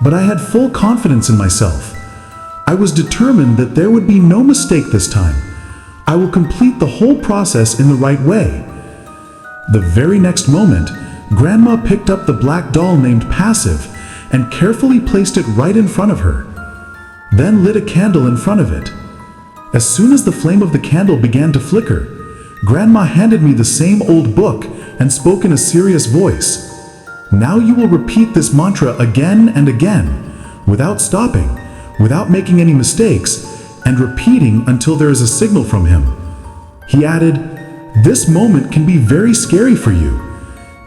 But I had full confidence in myself. I was determined that there would be no mistake this time. I will complete the whole process in the right way. The very next moment, Grandma picked up the black doll named Passive and carefully placed it right in front of her, then lit a candle in front of it. As soon as the flame of the candle began to flicker, Grandma handed me the same old book and spoke in a serious voice. Now you will repeat this mantra again and again, without stopping, without making any mistakes, and repeating until there is a signal from him. He added, this moment can be very scary for you.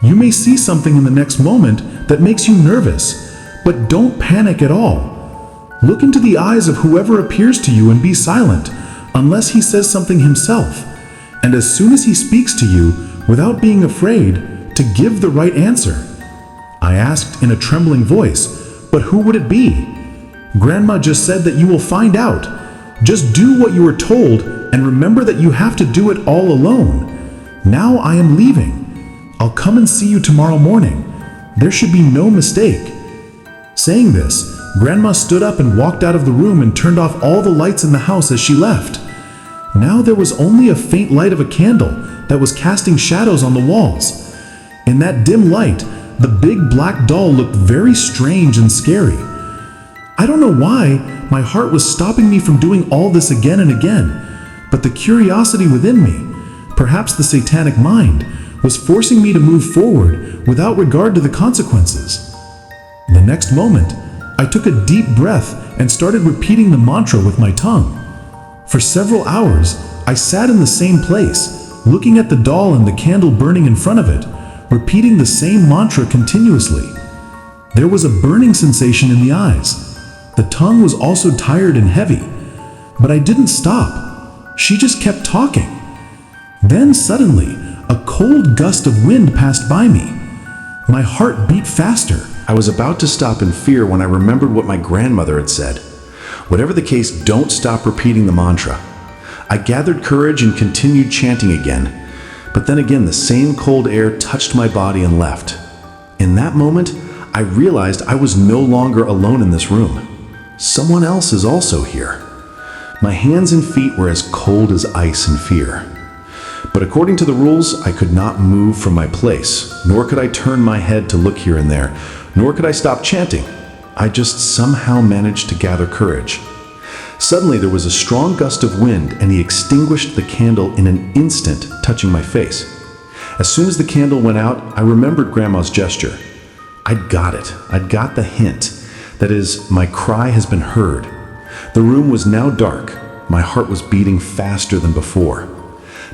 You may see something in the next moment that makes you nervous, but don't panic at all. Look into the eyes of whoever appears to you and be silent, unless he says something himself. And as soon as he speaks to you, without being afraid, to give the right answer. I asked in a trembling voice, but who would it be? Grandma just said that you will find out. Just do what you were told and remember that you have to do it all alone. Now I am leaving. I'll come and see you tomorrow morning. There should be no mistake. Saying this, Grandma stood up and walked out of the room and turned off all the lights in the house as she left. Now there was only a faint light of a candle that was casting shadows on the walls. In that dim light, the big black doll looked very strange and scary. I don't know why my heart was stopping me from doing all this again and again, but the curiosity within me, perhaps the satanic mind, was forcing me to move forward without regard to the consequences. The next moment, I took a deep breath and started repeating the mantra with my tongue. For several hours, I sat in the same place, looking at the doll and the candle burning in front of it, repeating the same mantra continuously. There was a burning sensation in the eyes. The tongue was also tired and heavy, but I didn't stop. She just kept talking. Then suddenly, a cold gust of wind passed by me. My heart beat faster. I was about to stop in fear when I remembered what my grandmother had said. Whatever the case, don't stop repeating the mantra. I gathered courage and continued chanting again, but then again the same cold air touched my body and left. In that moment, I realized I was no longer alone in this room. Someone else is also here. My hands and feet were as cold as ice in fear. But according to the rules, I could not move from my place, nor could I turn my head to look here and there, nor could I stop chanting. I just somehow managed to gather courage. Suddenly there was a strong gust of wind and he extinguished the candle in an instant, touching my face. As soon as the candle went out, I remembered Grandma's gesture. I'd got it. I'd got the hint. That is, my cry has been heard. The room was now dark. My heart was beating faster than before.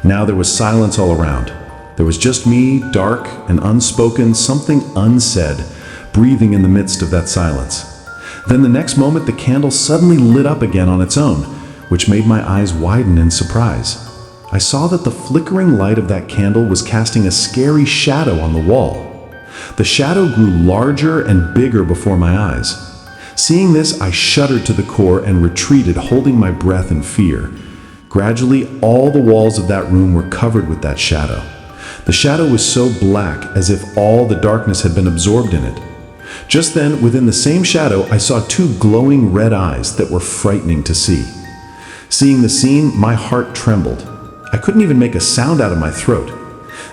Now there was silence all around. There was just me, dark and unspoken, something unsaid, breathing in the midst of that silence. Then the next moment the candle suddenly lit up again on its own, which made my eyes widen in surprise. I saw that the flickering light of that candle was casting a scary shadow on the wall. The shadow grew larger and bigger before my eyes. Seeing this, I shuddered to the core and retreated, holding my breath in fear. Gradually, all the walls of that room were covered with that shadow. The shadow was so black, as if all the darkness had been absorbed in it. Just then, within the same shadow, I saw two glowing red eyes that were frightening to see. Seeing the scene, my heart trembled. I couldn't even make a sound out of my throat.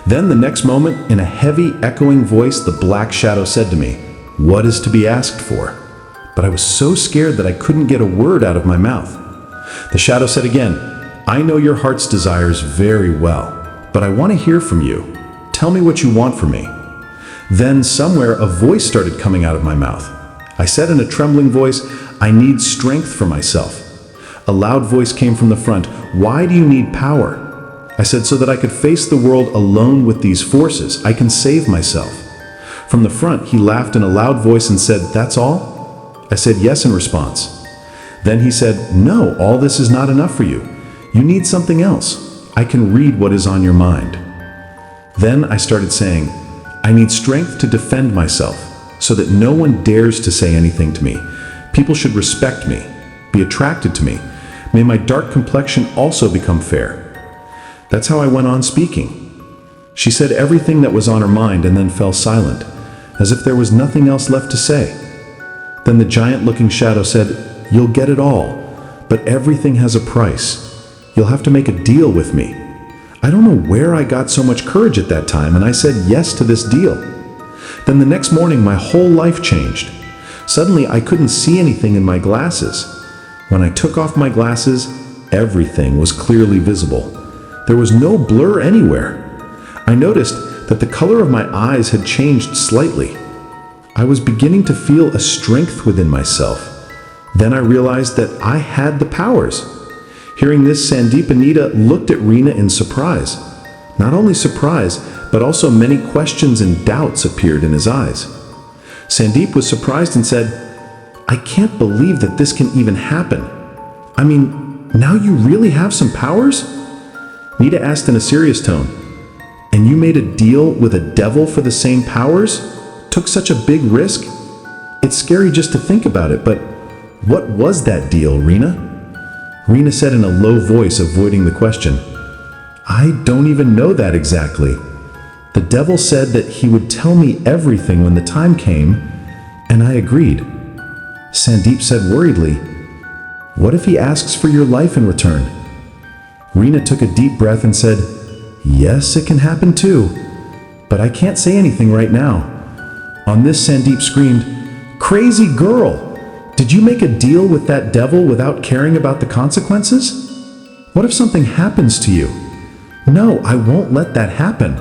Then the next moment, in a heavy, echoing voice, the black shadow said to me, "What is to be asked for?" But I was so scared that I couldn't get a word out of my mouth. The shadow said again, "I know your heart's desires very well, but I want to hear from you. Tell me what you want from me." Then somewhere a voice started coming out of my mouth. I said in a trembling voice, "I need strength for myself." A loud voice came from the front, "Why do you need power?" I said, "So that I could face the world alone with these forces. I can save myself." From the front, he laughed in a loud voice and said, "That's all?" I said yes in response. Then he said, "No, all this is not enough for you. You need something else. I can read what is on your mind." Then I started saying, "I need strength to defend myself, so that no one dares to say anything to me. People should respect me, be attracted to me. May my dark complexion also become fair." That's how I went on speaking. She said everything that was on her mind and then fell silent, as if there was nothing else left to say. Then the giant-looking shadow said, "You'll get it all, but everything has a price. You'll have to make a deal with me." I don't know where I got so much courage at that time, and I said yes to this deal. Then the next morning, my whole life changed. Suddenly, I couldn't see anything in my glasses. When I took off my glasses, everything was clearly visible. There was no blur anywhere. I noticed that the color of my eyes had changed slightly. I was beginning to feel a strength within myself. Then I realized that I had the powers. Hearing this, Sandeep and Nita looked at Reena in surprise. Not only surprise, but also many questions and doubts appeared in his eyes. Sandeep was surprised and said, "I can't believe that this can even happen. I mean, now you really have some powers?" Nita asked in a serious tone, "And you made a deal with a devil for the same powers? Took such a big risk? It's scary just to think about it, but what was that deal, Reena?" Reena said in a low voice, avoiding the question, "I don't even know that exactly. The devil said that he would tell me everything when the time came, and I agreed." Sandeep said worriedly, "What if he asks for your life in return?" Reena took a deep breath and said, "Yes, it can happen too, but I can't say anything right now." On this, Sandeep screamed, "Crazy girl! Did you make a deal with that devil without caring about the consequences? What if something happens to you?" "No, I won't let that happen.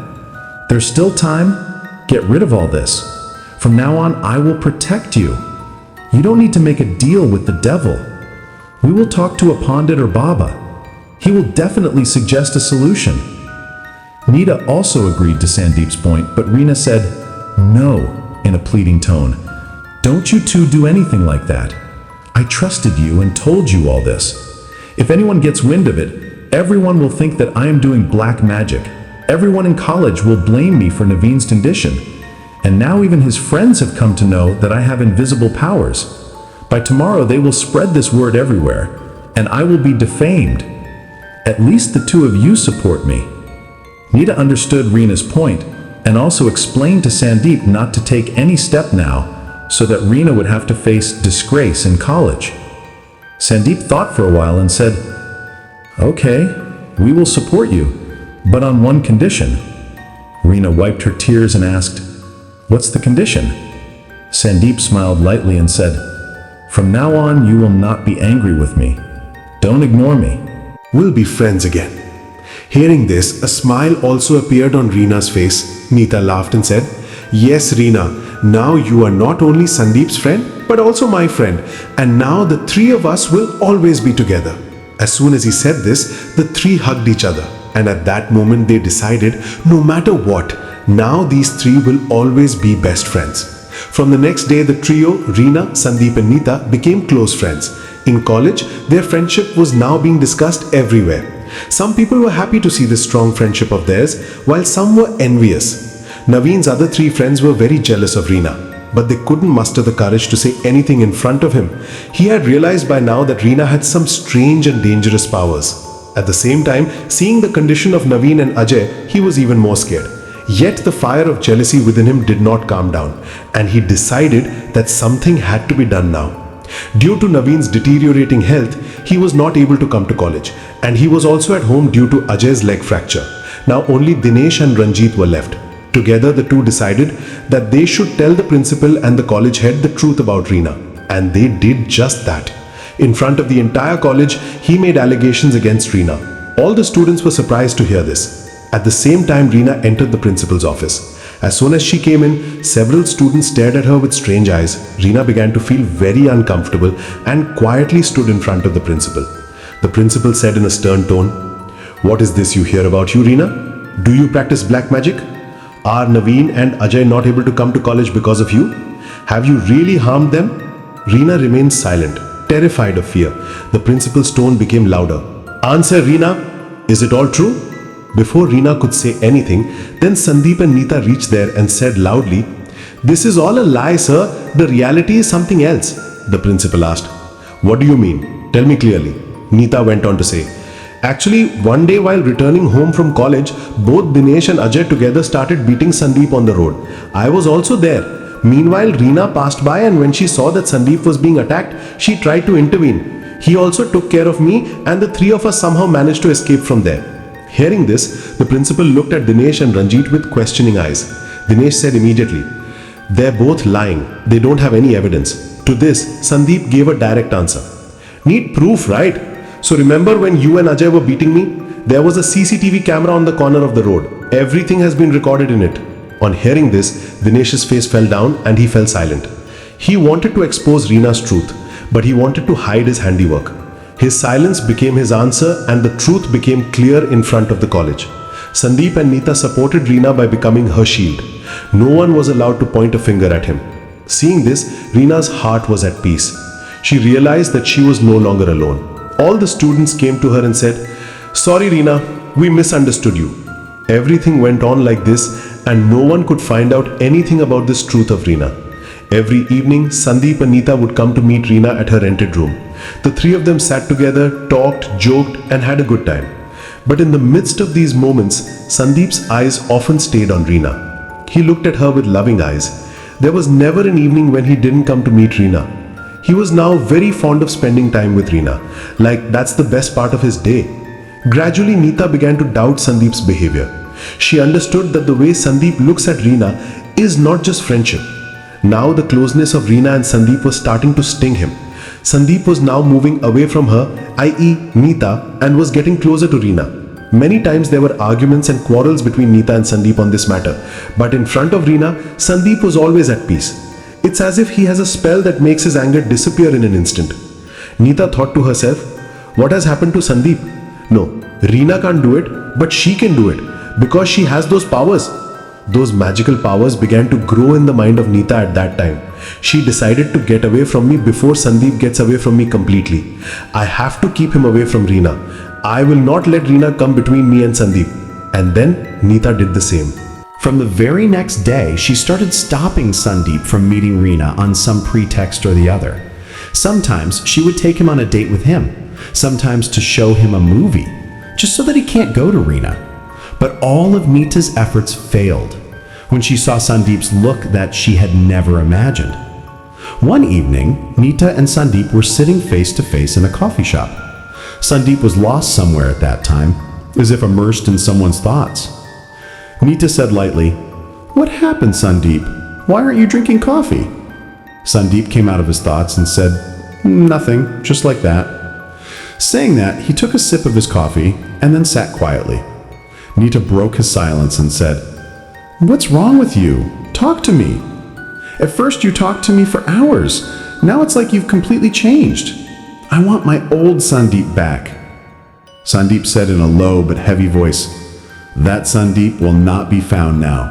There's still time. Get rid of all this. From now on, I will protect you. You don't need to make a deal with the devil. We will talk to a Pandit or Baba. He will definitely suggest a solution." Nita also agreed to Sandeep's point, but Reena said, "No," in a pleading tone. "Don't you two do anything like that. I trusted you and told you all this. If anyone gets wind of it, everyone will think that I am doing black magic. Everyone in college will blame me for Naveen's condition. And now even his friends have come to know that I have invisible powers. By tomorrow they will spread this word everywhere, and I will be defamed. At least the two of you support me." Nita understood Reena's point, and also explained to Sandeep not to take any step now, so that Reena would have to face disgrace in college. Sandeep thought for a while and said, "Okay, we will support you, but on one condition." Reena wiped her tears and asked, "What's the condition?" Sandeep smiled lightly and said, "From now on, you will not be angry with me. Don't ignore me. We'll be friends again." Hearing this, a smile also appeared on Reena's face. Nita laughed and said, "Yes, Reena, now you are not only Sandeep's friend, but also my friend, and now the three of us will always be together." As soon as he said this, the three hugged each other, and at that moment they decided, no matter what, now these three will always be best friends. From the next day, the trio, Reena, Sandeep and Nita, became close friends. In college, their friendship was now being discussed everywhere. Some people were happy to see this strong friendship of theirs, while some were envious. Naveen's other three friends were very jealous of Reena. but they couldn't muster the courage to say anything in front of him. He had realized by now that Reena had some strange and dangerous powers. At the same time, seeing the condition of Naveen and Ajay, he was even more scared. Yet the fire of jealousy within him did not calm down, and he decided that something had to be done now. Due to Naveen's deteriorating health, he was not able to come to college, and he was also at home due to Ajay's leg fracture. Now only Dinesh and Ranjit were left. Together, the two decided that they should tell the principal and the college head the truth about Reena, and they did just that. In front of the entire college, he made allegations against Reena. All the students were surprised to hear this. At the same time, Reena entered the principal's office. As soon as she came in, several students stared at her with strange eyes. Reena began to feel very uncomfortable and quietly stood in front of the principal. The principal said in a stern tone, "What is this you hear about you, Reena? Do you practice black magic? Are Naveen and Ajay not able to come to college because of you? Have you really harmed them?" Reena remained silent, terrified of fear. The principal's tone became louder. "Answer, Reena. Is it all true?" Before Reena could say anything, then Sandeep and Neeta reached there and said loudly, "This is all a lie, sir. The reality is something else." The principal asked, "What do you mean? Tell me clearly." Neeta went on to say, "Actually, one day while returning home from college, both Dinesh and Ajay together started beating Sandeep on the road. I was also there. Meanwhile, Reena passed by, and when she saw that Sandeep was being attacked, she tried to intervene. He also took care of me, and the three of us somehow managed to escape from there." Hearing this, the principal looked at Dinesh and Ranjit with questioning eyes. Dinesh said immediately, "They're both lying. They don't have any evidence." To this, Sandeep gave a direct answer. "Need proof, right? So remember when you and Ajay were beating me? There was a CCTV camera on the corner of the road. Everything has been recorded in it." On hearing this, Dinesh's face fell down and he fell silent. He wanted to expose Reena's truth, but he wanted to hide his handiwork. His silence became his answer, and the truth became clear in front of the college. Sandeep and Neeta supported Reena by becoming her shield. No one was allowed to point a finger at him. Seeing this, Reena's heart was at peace. She realized that she was no longer alone. All the students came to her and said, "Sorry Reena, we misunderstood you." Everything went on like this, and no one could find out anything about this truth of Reena. Every evening, Sandeep and Neeta would come to meet Reena at her rented room. The three of them sat together, talked, joked, and had a good time. But in the midst of these moments, Sandeep's eyes often stayed on Reena. He looked at her with loving eyes. There was never an evening when he didn't come to meet Reena. He was now very fond of spending time with Reena, like that's the best part of his day. Gradually, Neeta began to doubt Sandeep's behavior. She understood that the way Sandeep looks at Reena is not just friendship. Now the closeness of Reena and Sandeep was starting to sting him. Sandeep was now moving away from her, i.e. Neeta, and was getting closer to Reena. Many times there were arguments and quarrels between Neeta and Sandeep on this matter, but in front of Reena, Sandeep was always at peace. It's as if he has a spell that makes his anger disappear in an instant. Neeta thought to herself, what has happened to Sandeep? No, Reena can't do it, but she can do it, because she has those powers. Those magical powers began to grow in the mind of Neeta at that time. She decided to get away from me before Sandeep gets away from me completely. I have to keep him away from Reena. I will not let Reena come between me and Sandeep. And then Neeta did the same. From the very next day, she started stopping Sandeep from meeting Reena on some pretext or the other. Sometimes she would take him on a date with him, sometimes to show him a movie, just so that he can't go to Reena. But all of Neeta's efforts failed when she saw Sandeep's look that she had never imagined. One evening, Neeta and Sandeep were sitting face to face in a coffee shop. Sandeep was lost somewhere at that time, as if immersed in someone's thoughts. Neeta said lightly, "What happened, Sandeep? Why aren't you drinking coffee?" Sandeep came out of his thoughts and said, "Nothing, just like that." Saying that, he took a sip of his coffee and then sat quietly. Neeta broke his silence and said, "What's wrong with you? Talk to me. At first you talked to me for hours. Now it's like you've completely changed. I want my old Sandeep back." Sandeep said in a low but heavy voice, "That Sandeep will not be found now."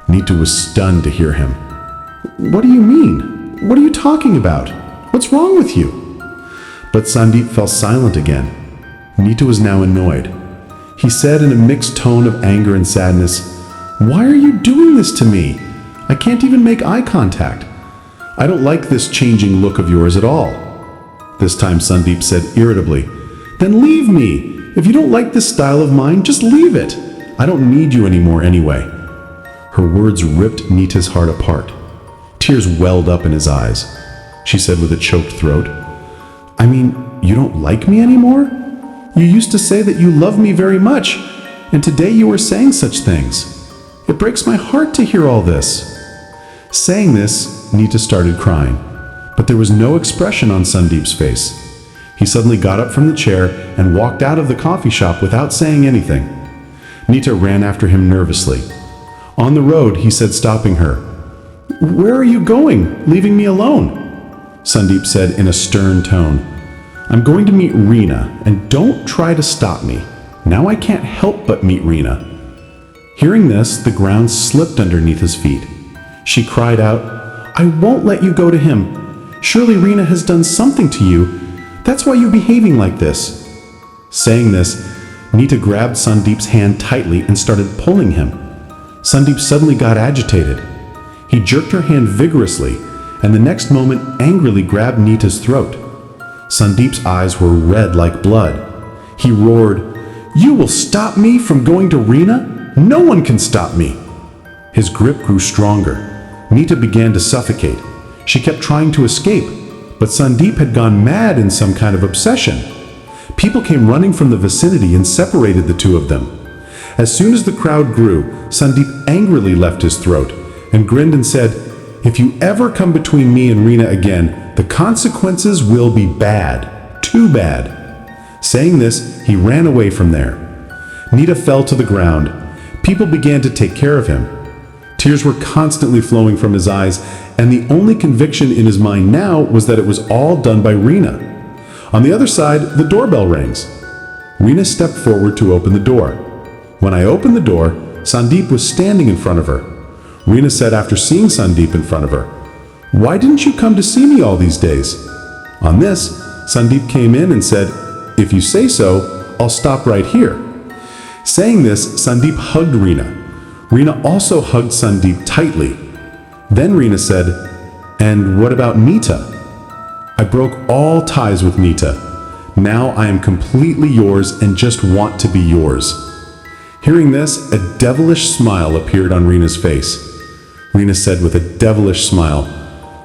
Neeta was stunned to hear him. "What do you mean? What are you talking about? What's wrong with you?" But Sandeep fell silent again. Neeta was now annoyed. He said in a mixed tone of anger and sadness, "Why are you doing this to me? I can't even make eye contact. I don't like this changing look of yours at all." This time Sandeep said irritably, "Then leave me. If you don't like this style of mine, just leave it. I don't need you anymore anyway." Her words ripped Nita's heart apart. Tears welled up in his eyes. She said with a choked throat, "I mean, you don't like me anymore? You used to say that you love me very much, and today you are saying such things. It breaks my heart to hear all this." Saying this, Nita started crying, but there was no expression on Sandeep's face. He suddenly got up from the chair and walked out of the coffee shop without saying anything. Nita ran after him nervously. On the road, he said, stopping her, "Where are you going, leaving me alone?" Sandeep said in a stern tone, "I'm going to meet Reena, and don't try to stop me. Now I can't help but meet Reena." Hearing this, the ground slipped underneath his feet. She cried out, "I won't let you go to him. Surely Reena has done something to you. That's why you're behaving like this." Saying this, Nita grabbed Sandeep's hand tightly and started pulling him. Sandeep suddenly got agitated. He jerked her hand vigorously, and the next moment angrily grabbed Nita's throat. Sandeep's eyes were red like blood. He roared, "You will stop me from going to Reena? No one can stop me!" His grip grew stronger. Nita began to suffocate. She kept trying to escape, but Sandeep had gone mad in some kind of obsession. People came running from the vicinity and separated the two of them. As soon as the crowd grew, Sandeep angrily left his throat and grinned and said, "If you ever come between me and Reena again, the consequences will be bad. Too bad." Saying this, he ran away from there. Nita fell to the ground. People began to take care of him. Tears were constantly flowing from his eyes, and the only conviction in his mind now was that it was all done by Reena. On the other side, the doorbell rings. Reena stepped forward to open the door. When I opened the door, Sandeep was standing in front of her. Reena said after seeing Sandeep in front of her, "Why didn't you come to see me all these days?" On this, Sandeep came in and said, "If you say so, I'll stop right here." Saying this, Sandeep hugged Reena. Reena also hugged Sandeep tightly. Then Reena said, "And what about Nita?" "I broke all ties with Nita. Now I am completely yours and just want to be yours." Hearing this, a devilish smile appeared on Reena's face. Reena said with a devilish smile,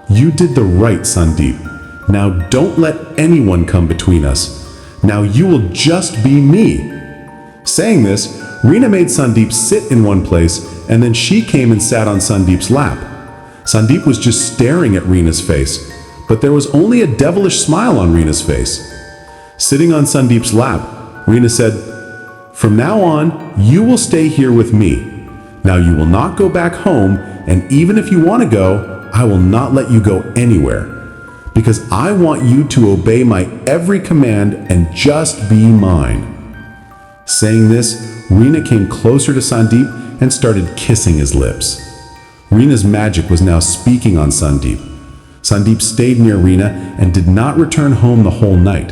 "You did the right, Sandeep. Now don't let anyone come between us. Now you will just be me." Saying this, Reena made Sandeep sit in one place, and then she came and sat on Sandeep's lap. Sandeep was just staring at Reena's face, but there was only a devilish smile on Reena's face. Sitting on Sandeep's lap, Reena said, "From now on, you will stay here with me. Now you will not go back home, and even if you want to go, I will not let you go anywhere, because I want you to obey my every command and just be mine." Saying this, Reena came closer to Sandeep and started kissing his lips. Reena's magic was now speaking on Sandeep. Sandeep stayed near Reena and did not return home the whole night.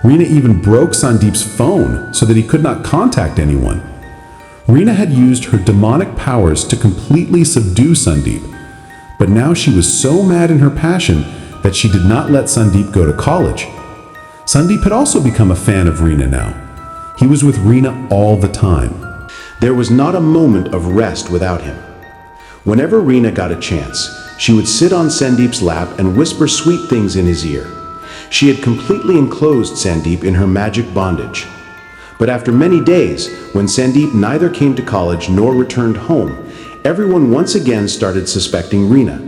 Reena even broke Sandeep's phone so that he could not contact anyone. Reena had used her demonic powers to completely subdue Sandeep, but now she was so mad in her passion that she did not let Sandeep go to college. Sandeep had also become a fan of Reena now. He was with Reena all the time. There was not a moment of rest without him. Whenever Reena got a chance, she would sit on Sandeep's lap and whisper sweet things in his ear. She had completely enclosed Sandeep in her magic bondage. But after many days, when Sandeep neither came to college nor returned home, everyone once again started suspecting Reena.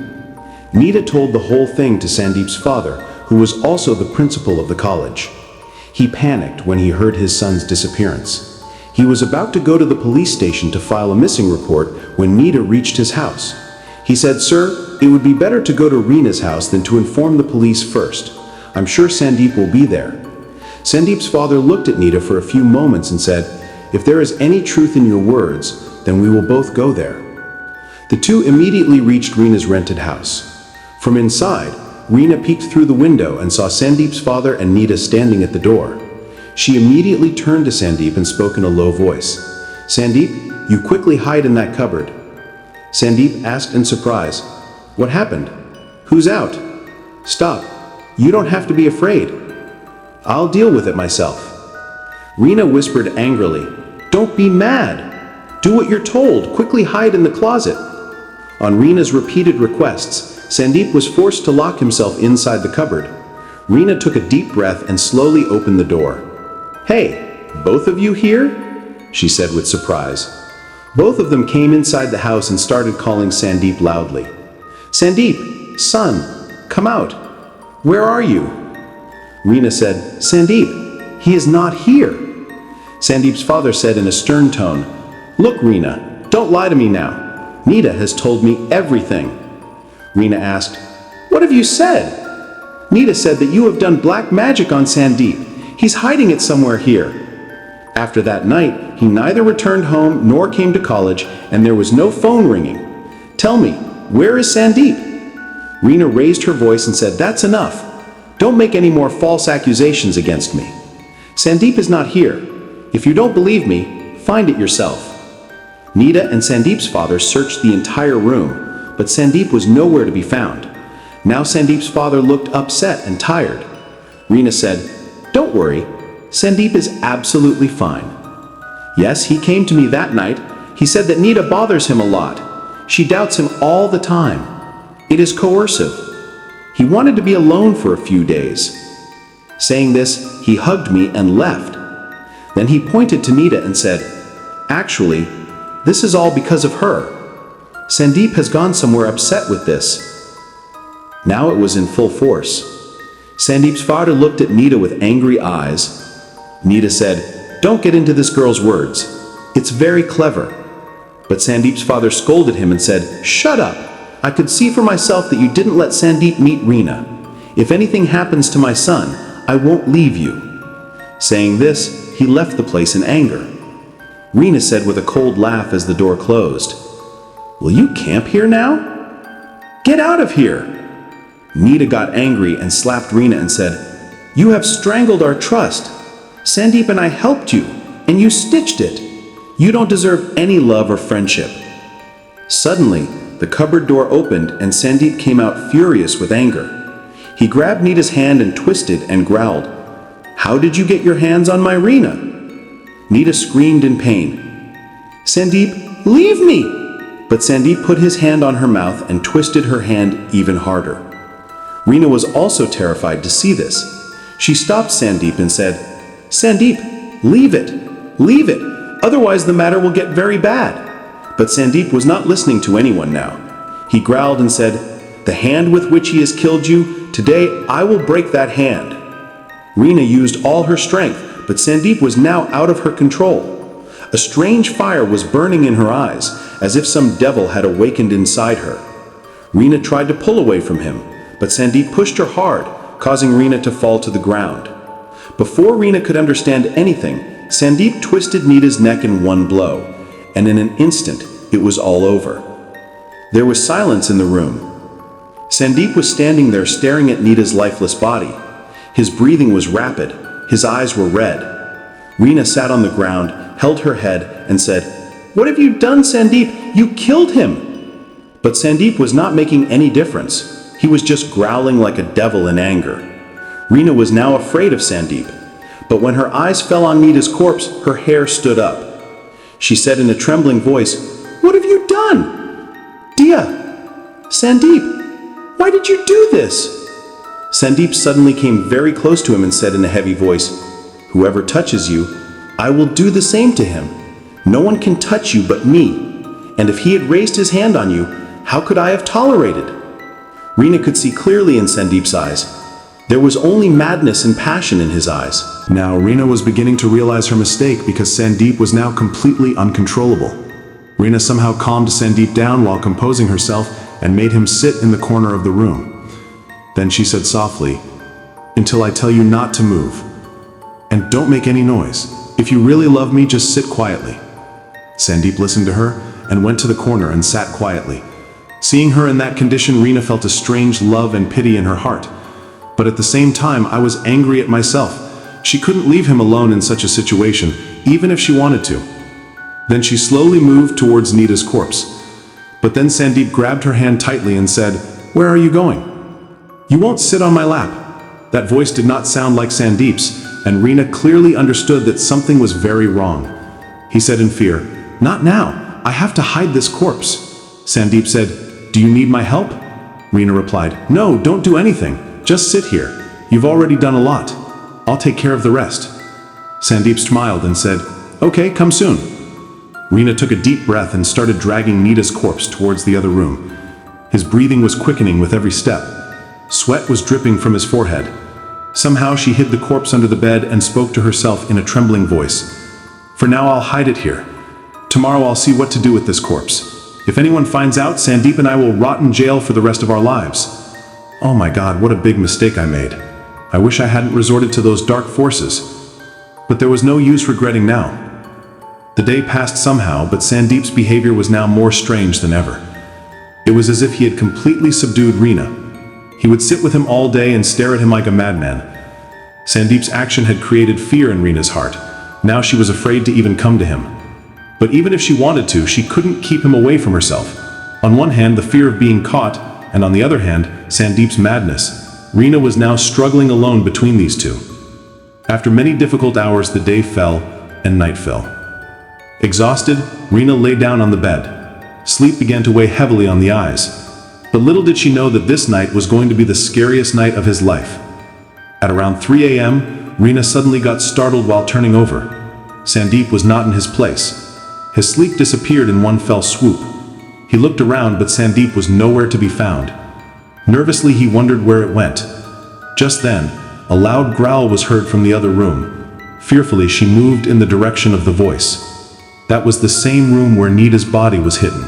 Nita told the whole thing to Sandeep's father, who was also the principal of the college. He panicked when he heard his son's disappearance. He was about to go to the police station to file a missing report when Nita reached his house. He said, "Sir, it would be better to go to Reena's house than to inform the police first. I'm sure Sandeep will be there." Sandeep's father looked at Nita for a few moments and said, "If there is any truth in your words, then we will both go there." The two immediately reached Reena's rented house. From inside, Reena peeked through the window and saw Sandeep's father and Nita standing at the door. She immediately turned to Sandeep and spoke in a low voice. "Sandeep, you quickly hide in that cupboard." Sandeep asked in surprise. What happened? Who's out? Stop. You don't have to be afraid. I'll deal with it myself. Reena whispered angrily. Don't be mad. Do what you're told. Quickly hide in the closet. On Reena's repeated requests, Sandeep was forced to lock himself inside the cupboard. Reena took a deep breath and slowly opened the door. Hey, both of you here? She said with surprise. Both of them came inside the house and started calling Sandeep loudly. Sandeep, son, come out. Where are you? Reena said, Sandeep, he is not here. Sandeep's father said in a stern tone, Look, Reena, don't lie to me now. Nita has told me everything. Reena asked, What have you said? Nita said that you have done black magic on Sandeep. He's hiding it somewhere here. After that night, he neither returned home nor came to college, and there was no phone ringing. Tell me, where is Sandeep? Reena raised her voice and said, That's enough. Don't make any more false accusations against me. Sandeep is not here. If you don't believe me, find it yourself. Nita and Sandeep's father searched the entire room, but Sandeep was nowhere to be found. Now Sandeep's father looked upset and tired. Reena said, Don't worry, Sandeep is absolutely fine. Yes, he came to me that night. He said that Nita bothers him a lot. She doubts him all the time. It is coercive. He wanted to be alone for a few days. Saying this, he hugged me and left. Then he pointed to Nita and said, Actually, this is all because of her. Sandeep has gone somewhere upset with this. Now it was in full force. Sandeep's father looked at Nita with angry eyes. Nita said, Don't get into this girl's words. It's very clever. But Sandeep's father scolded him and said, Shut up. I could see for myself that you didn't let Sandeep meet Reena. If anything happens to my son, I won't leave you. Saying this, he left the place in anger. Reena said with a cold laugh as the door closed, Will you camp here now? Get out of here! Nita got angry and slapped Reena and said, You have strangled our trust. Sandeep and I helped you, and you stitched it. You don't deserve any love or friendship. Suddenly, the cupboard door opened and Sandeep came out furious with anger. He grabbed Nita's hand and twisted and growled, How did you get your hands on my Reena? Nita screamed in pain. Sandeep, leave me! But Sandeep put his hand on her mouth and twisted her hand even harder. Reena was also terrified to see this. She stopped Sandeep and said, Sandeep, leave it, otherwise the matter will get very bad. But Sandeep was not listening to anyone now. He growled and said, The hand with which he has killed you, today I will break that hand. Reena used all her strength, but Sandeep was now out of her control. A strange fire was burning in her eyes, as if some devil had awakened inside her. Reena tried to pull away from him, but Sandeep pushed her hard, causing Reena to fall to the ground. Before Reena could understand anything, Sandeep twisted Nita's neck in one blow, and in an instant, it was all over. There was silence in the room. Sandeep was standing there staring at Nita's lifeless body. His breathing was rapid, his eyes were red. Reena sat on the ground, held her head, and said, What have you done, Sandeep? You killed him! But Sandeep was not making any difference. He was just growling like a devil in anger. Reena was now afraid of Sandeep, but when her eyes fell on Nita's corpse, her hair stood up. She said in a trembling voice, What have you done? Dia! Sandeep! Why did you do this? Sandeep suddenly came very close to him and said in a heavy voice, Whoever touches you, I will do the same to him. No one can touch you but me, and if he had raised his hand on you, how could I have tolerated? Reena could see clearly in Sandeep's eyes. There was only madness and passion in his eyes. Now Reena was beginning to realize her mistake because Sandeep was now completely uncontrollable. Reena somehow calmed Sandeep down while composing herself and made him sit in the corner of the room. Then she said softly, Until I tell you not to move. And don't make any noise. If you really love me, just sit quietly. Sandeep listened to her and went to the corner and sat quietly. Seeing her in that condition, Reena felt a strange love and pity in her heart. But at the same time, I was angry at myself. She couldn't leave him alone in such a situation, even if she wanted to. Then she slowly moved towards Nita's corpse. But then Sandeep grabbed her hand tightly and said, "Where are you going? You won't sit on my lap." That voice did not sound like Sandeep's, and Reena clearly understood that something was very wrong. He said in fear, "Not now. I have to hide this corpse." Sandeep said, "Do you need my help?" Reena replied, "No, don't do anything. Just sit here. You've already done a lot. I'll take care of the rest." Sandeep smiled and said, "Okay, come soon." Reena took a deep breath and started dragging Nita's corpse towards the other room. His breathing was quickening with every step. Sweat was dripping from his forehead. Somehow she hid the corpse under the bed and spoke to herself in a trembling voice. "For now I'll hide it here. Tomorrow I'll see what to do with this corpse. If anyone finds out, Sandeep and I will rot in jail for the rest of our lives. Oh my God, what a big mistake I made. I wish I hadn't resorted to those dark forces. But there was no use regretting now." The day passed somehow, but Sandeep's behavior was now more strange than ever. It was as if he had completely subdued Reena. He would sit with him all day and stare at him like a madman. Sandeep's action had created fear in Reena's heart. Now she was afraid to even come to him. But even if she wanted to, she couldn't keep him away from herself. On one hand, the fear of being caught, and on the other hand, Sandeep's madness. Reena was now struggling alone between these two. After many difficult hours, the day fell, and night fell. Exhausted, Reena lay down on the bed. Sleep began to weigh heavily on the eyes. But little did she know that this night was going to be the scariest night of his life. At around 3 a.m., Reena suddenly got startled while turning over. Sandeep was not in his place. His sleep disappeared in one fell swoop. He looked around, but Sandeep was nowhere to be found. Nervously, he wondered where it went. Just then, a loud growl was heard from the other room. Fearfully, she moved in the direction of the voice. That was the same room where Nita's body was hidden.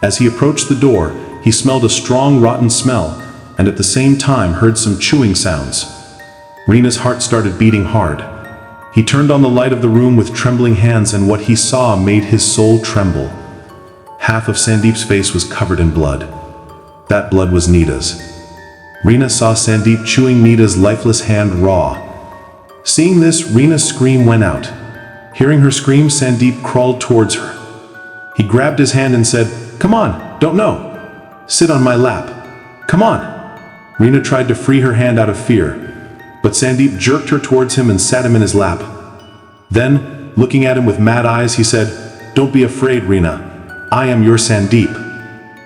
As he approached the door, he smelled a strong rotten smell, and at the same time heard some chewing sounds. Reena's heart started beating hard. He turned on the light of the room with trembling hands, and what he saw made his soul tremble. Half of Sandeep's face was covered in blood. That blood was Nita's. Reena saw Sandeep chewing Nita's lifeless hand raw. Seeing this, Reena's scream went out. Hearing her scream, Sandeep crawled towards her. He grabbed his hand and said, "Come on, don't know. Sit on my lap. Come on." Reena tried to free her hand out of fear, but Sandeep jerked her towards him and sat him in his lap. Then, looking at him with mad eyes, he said, "Don't be afraid, Reena. I am your Sandeep.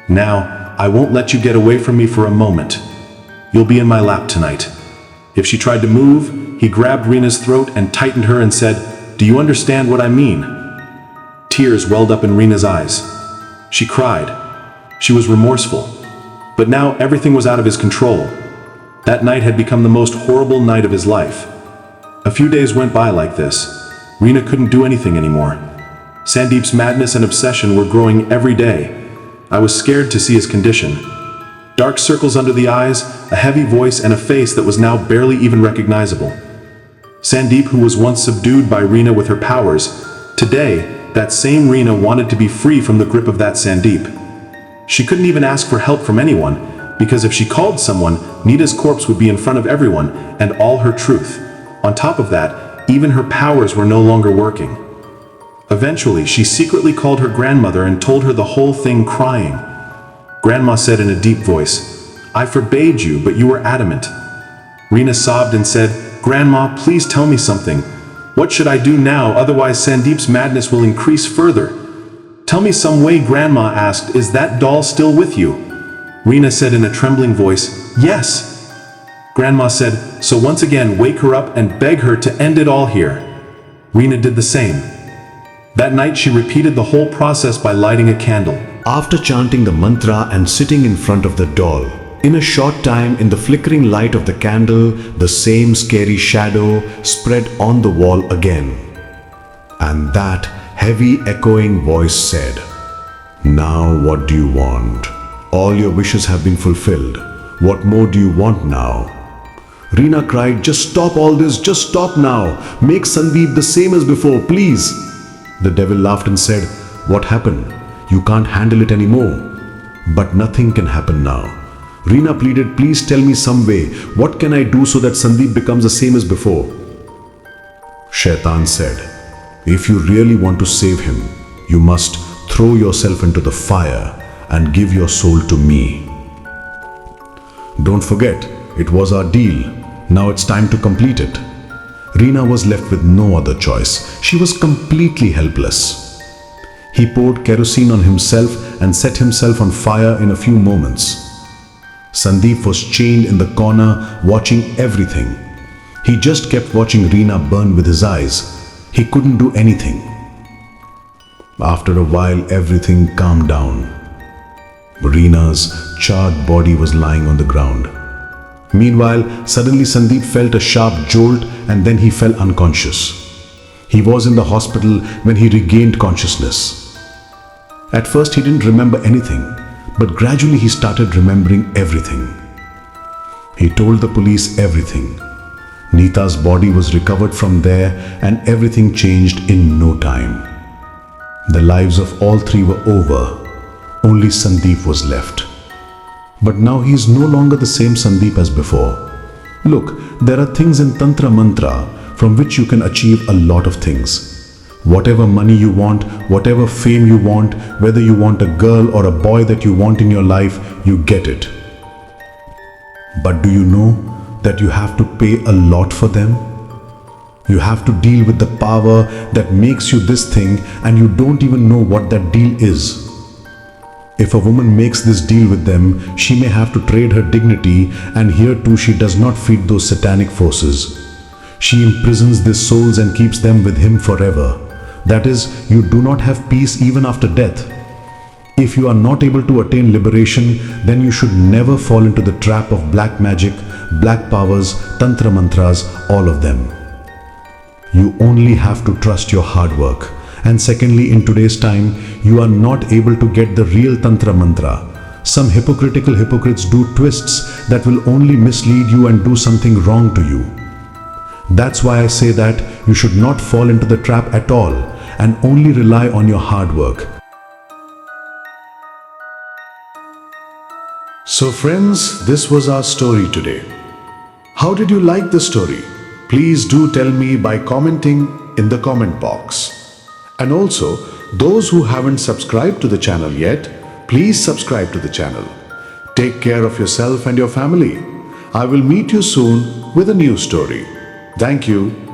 Now, I won't let you get away from me for a moment. You'll be in my lap tonight." If she tried to move, he grabbed Reena's throat and tightened her and said, "Do you understand what I mean?" Tears welled up in Reena's eyes. She cried. She was remorseful. But now everything was out of his control. That night had become the most horrible night of his life. A few days went by like this. Reena couldn't do anything anymore. Sandeep's madness and obsession were growing every day. I was scared to see his condition. Dark circles under the eyes, a heavy voice, and a face that was now barely even recognizable. Sandeep, who was once subdued by Reena with her powers, today, that same Reena wanted to be free from the grip of that Sandeep. She couldn't even ask for help from anyone, because if she called someone, Nita's corpse would be in front of everyone, and all her truth. On top of that, even her powers were no longer working. Eventually, she secretly called her grandmother and told her the whole thing, crying. Grandma said in a deep voice, "I forbade you, but you were adamant." Reena sobbed and said, "Grandma, please tell me something. What should I do now? Otherwise Sandeep's madness will increase further. Tell me some way." Grandma asked, "Is that doll still with you?" Reena said in a trembling voice, "Yes." Grandma said, "So once again, wake her up and beg her to end it all here." Reena did the same. That night she repeated the whole process by lighting a candle. After chanting the mantra and sitting in front of the doll, in a short time, in the flickering light of the candle, the same scary shadow spread on the wall again. And that heavy echoing voice said, "Now what do you want? All your wishes have been fulfilled. What more do you want now?" Reena cried, "Just stop all this, just stop now. Make Sandeep the same as before, please." The devil laughed and said, "What happened? You can't handle it anymore." But nothing can happen now. Reena pleaded, "Please tell me some way. What can I do so that Sandeep becomes the same as before?" Shaitan said, "If you really want to save him, you must throw yourself into the fire and give your soul to me. Don't forget, it was our deal. Now it's time to complete it. Reena was left with no other choice. She was completely helpless. He poured kerosene on himself and set himself on fire in a few moments. Sandeep was chained in the corner, watching everything. He just kept watching Reena burn with his eyes. He couldn't do anything. After a while, everything calmed down. Reena's charred body was lying on the ground. Meanwhile, suddenly Sandeep felt a sharp jolt and then he fell unconscious. He was in the hospital when he regained consciousness. At first, he didn't remember anything, but gradually he started remembering everything. He told the police everything. Neeta's body was recovered from there and everything changed in no time. The lives of all three were over. Only Sandeep was left. But now he is no longer the same Sandeep as before. Look, there are things in Tantra Mantra from which you can achieve a lot of things. Whatever money you want, whatever fame you want, whether you want a girl or a boy that you want in your life, you get it. But do you know that you have to pay a lot for them? You have to deal with the power that makes you this thing and you don't even know what that deal is. If a woman makes this deal with them, she may have to trade her dignity, and here too she does not feed those satanic forces. She imprisons their souls and keeps them with him forever. That is, you do not have peace even after death. If you are not able to attain liberation, then you should never fall into the trap of black magic, black powers, tantra mantras, all of them. You only have to trust your hard work. And secondly, in today's time, you are not able to get the real Tantra Mantra. Some hypocritical hypocrites do twists that will only mislead you and do something wrong to you. That's why I say that you should not fall into the trap at all and only rely on your hard work. So friends, this was our story today. How did you like the story? Please do tell me by commenting in the comment box. And also, those who haven't subscribed to the channel yet, please subscribe to the channel. Take care of yourself and your family. I will meet you soon with a new story. Thank you.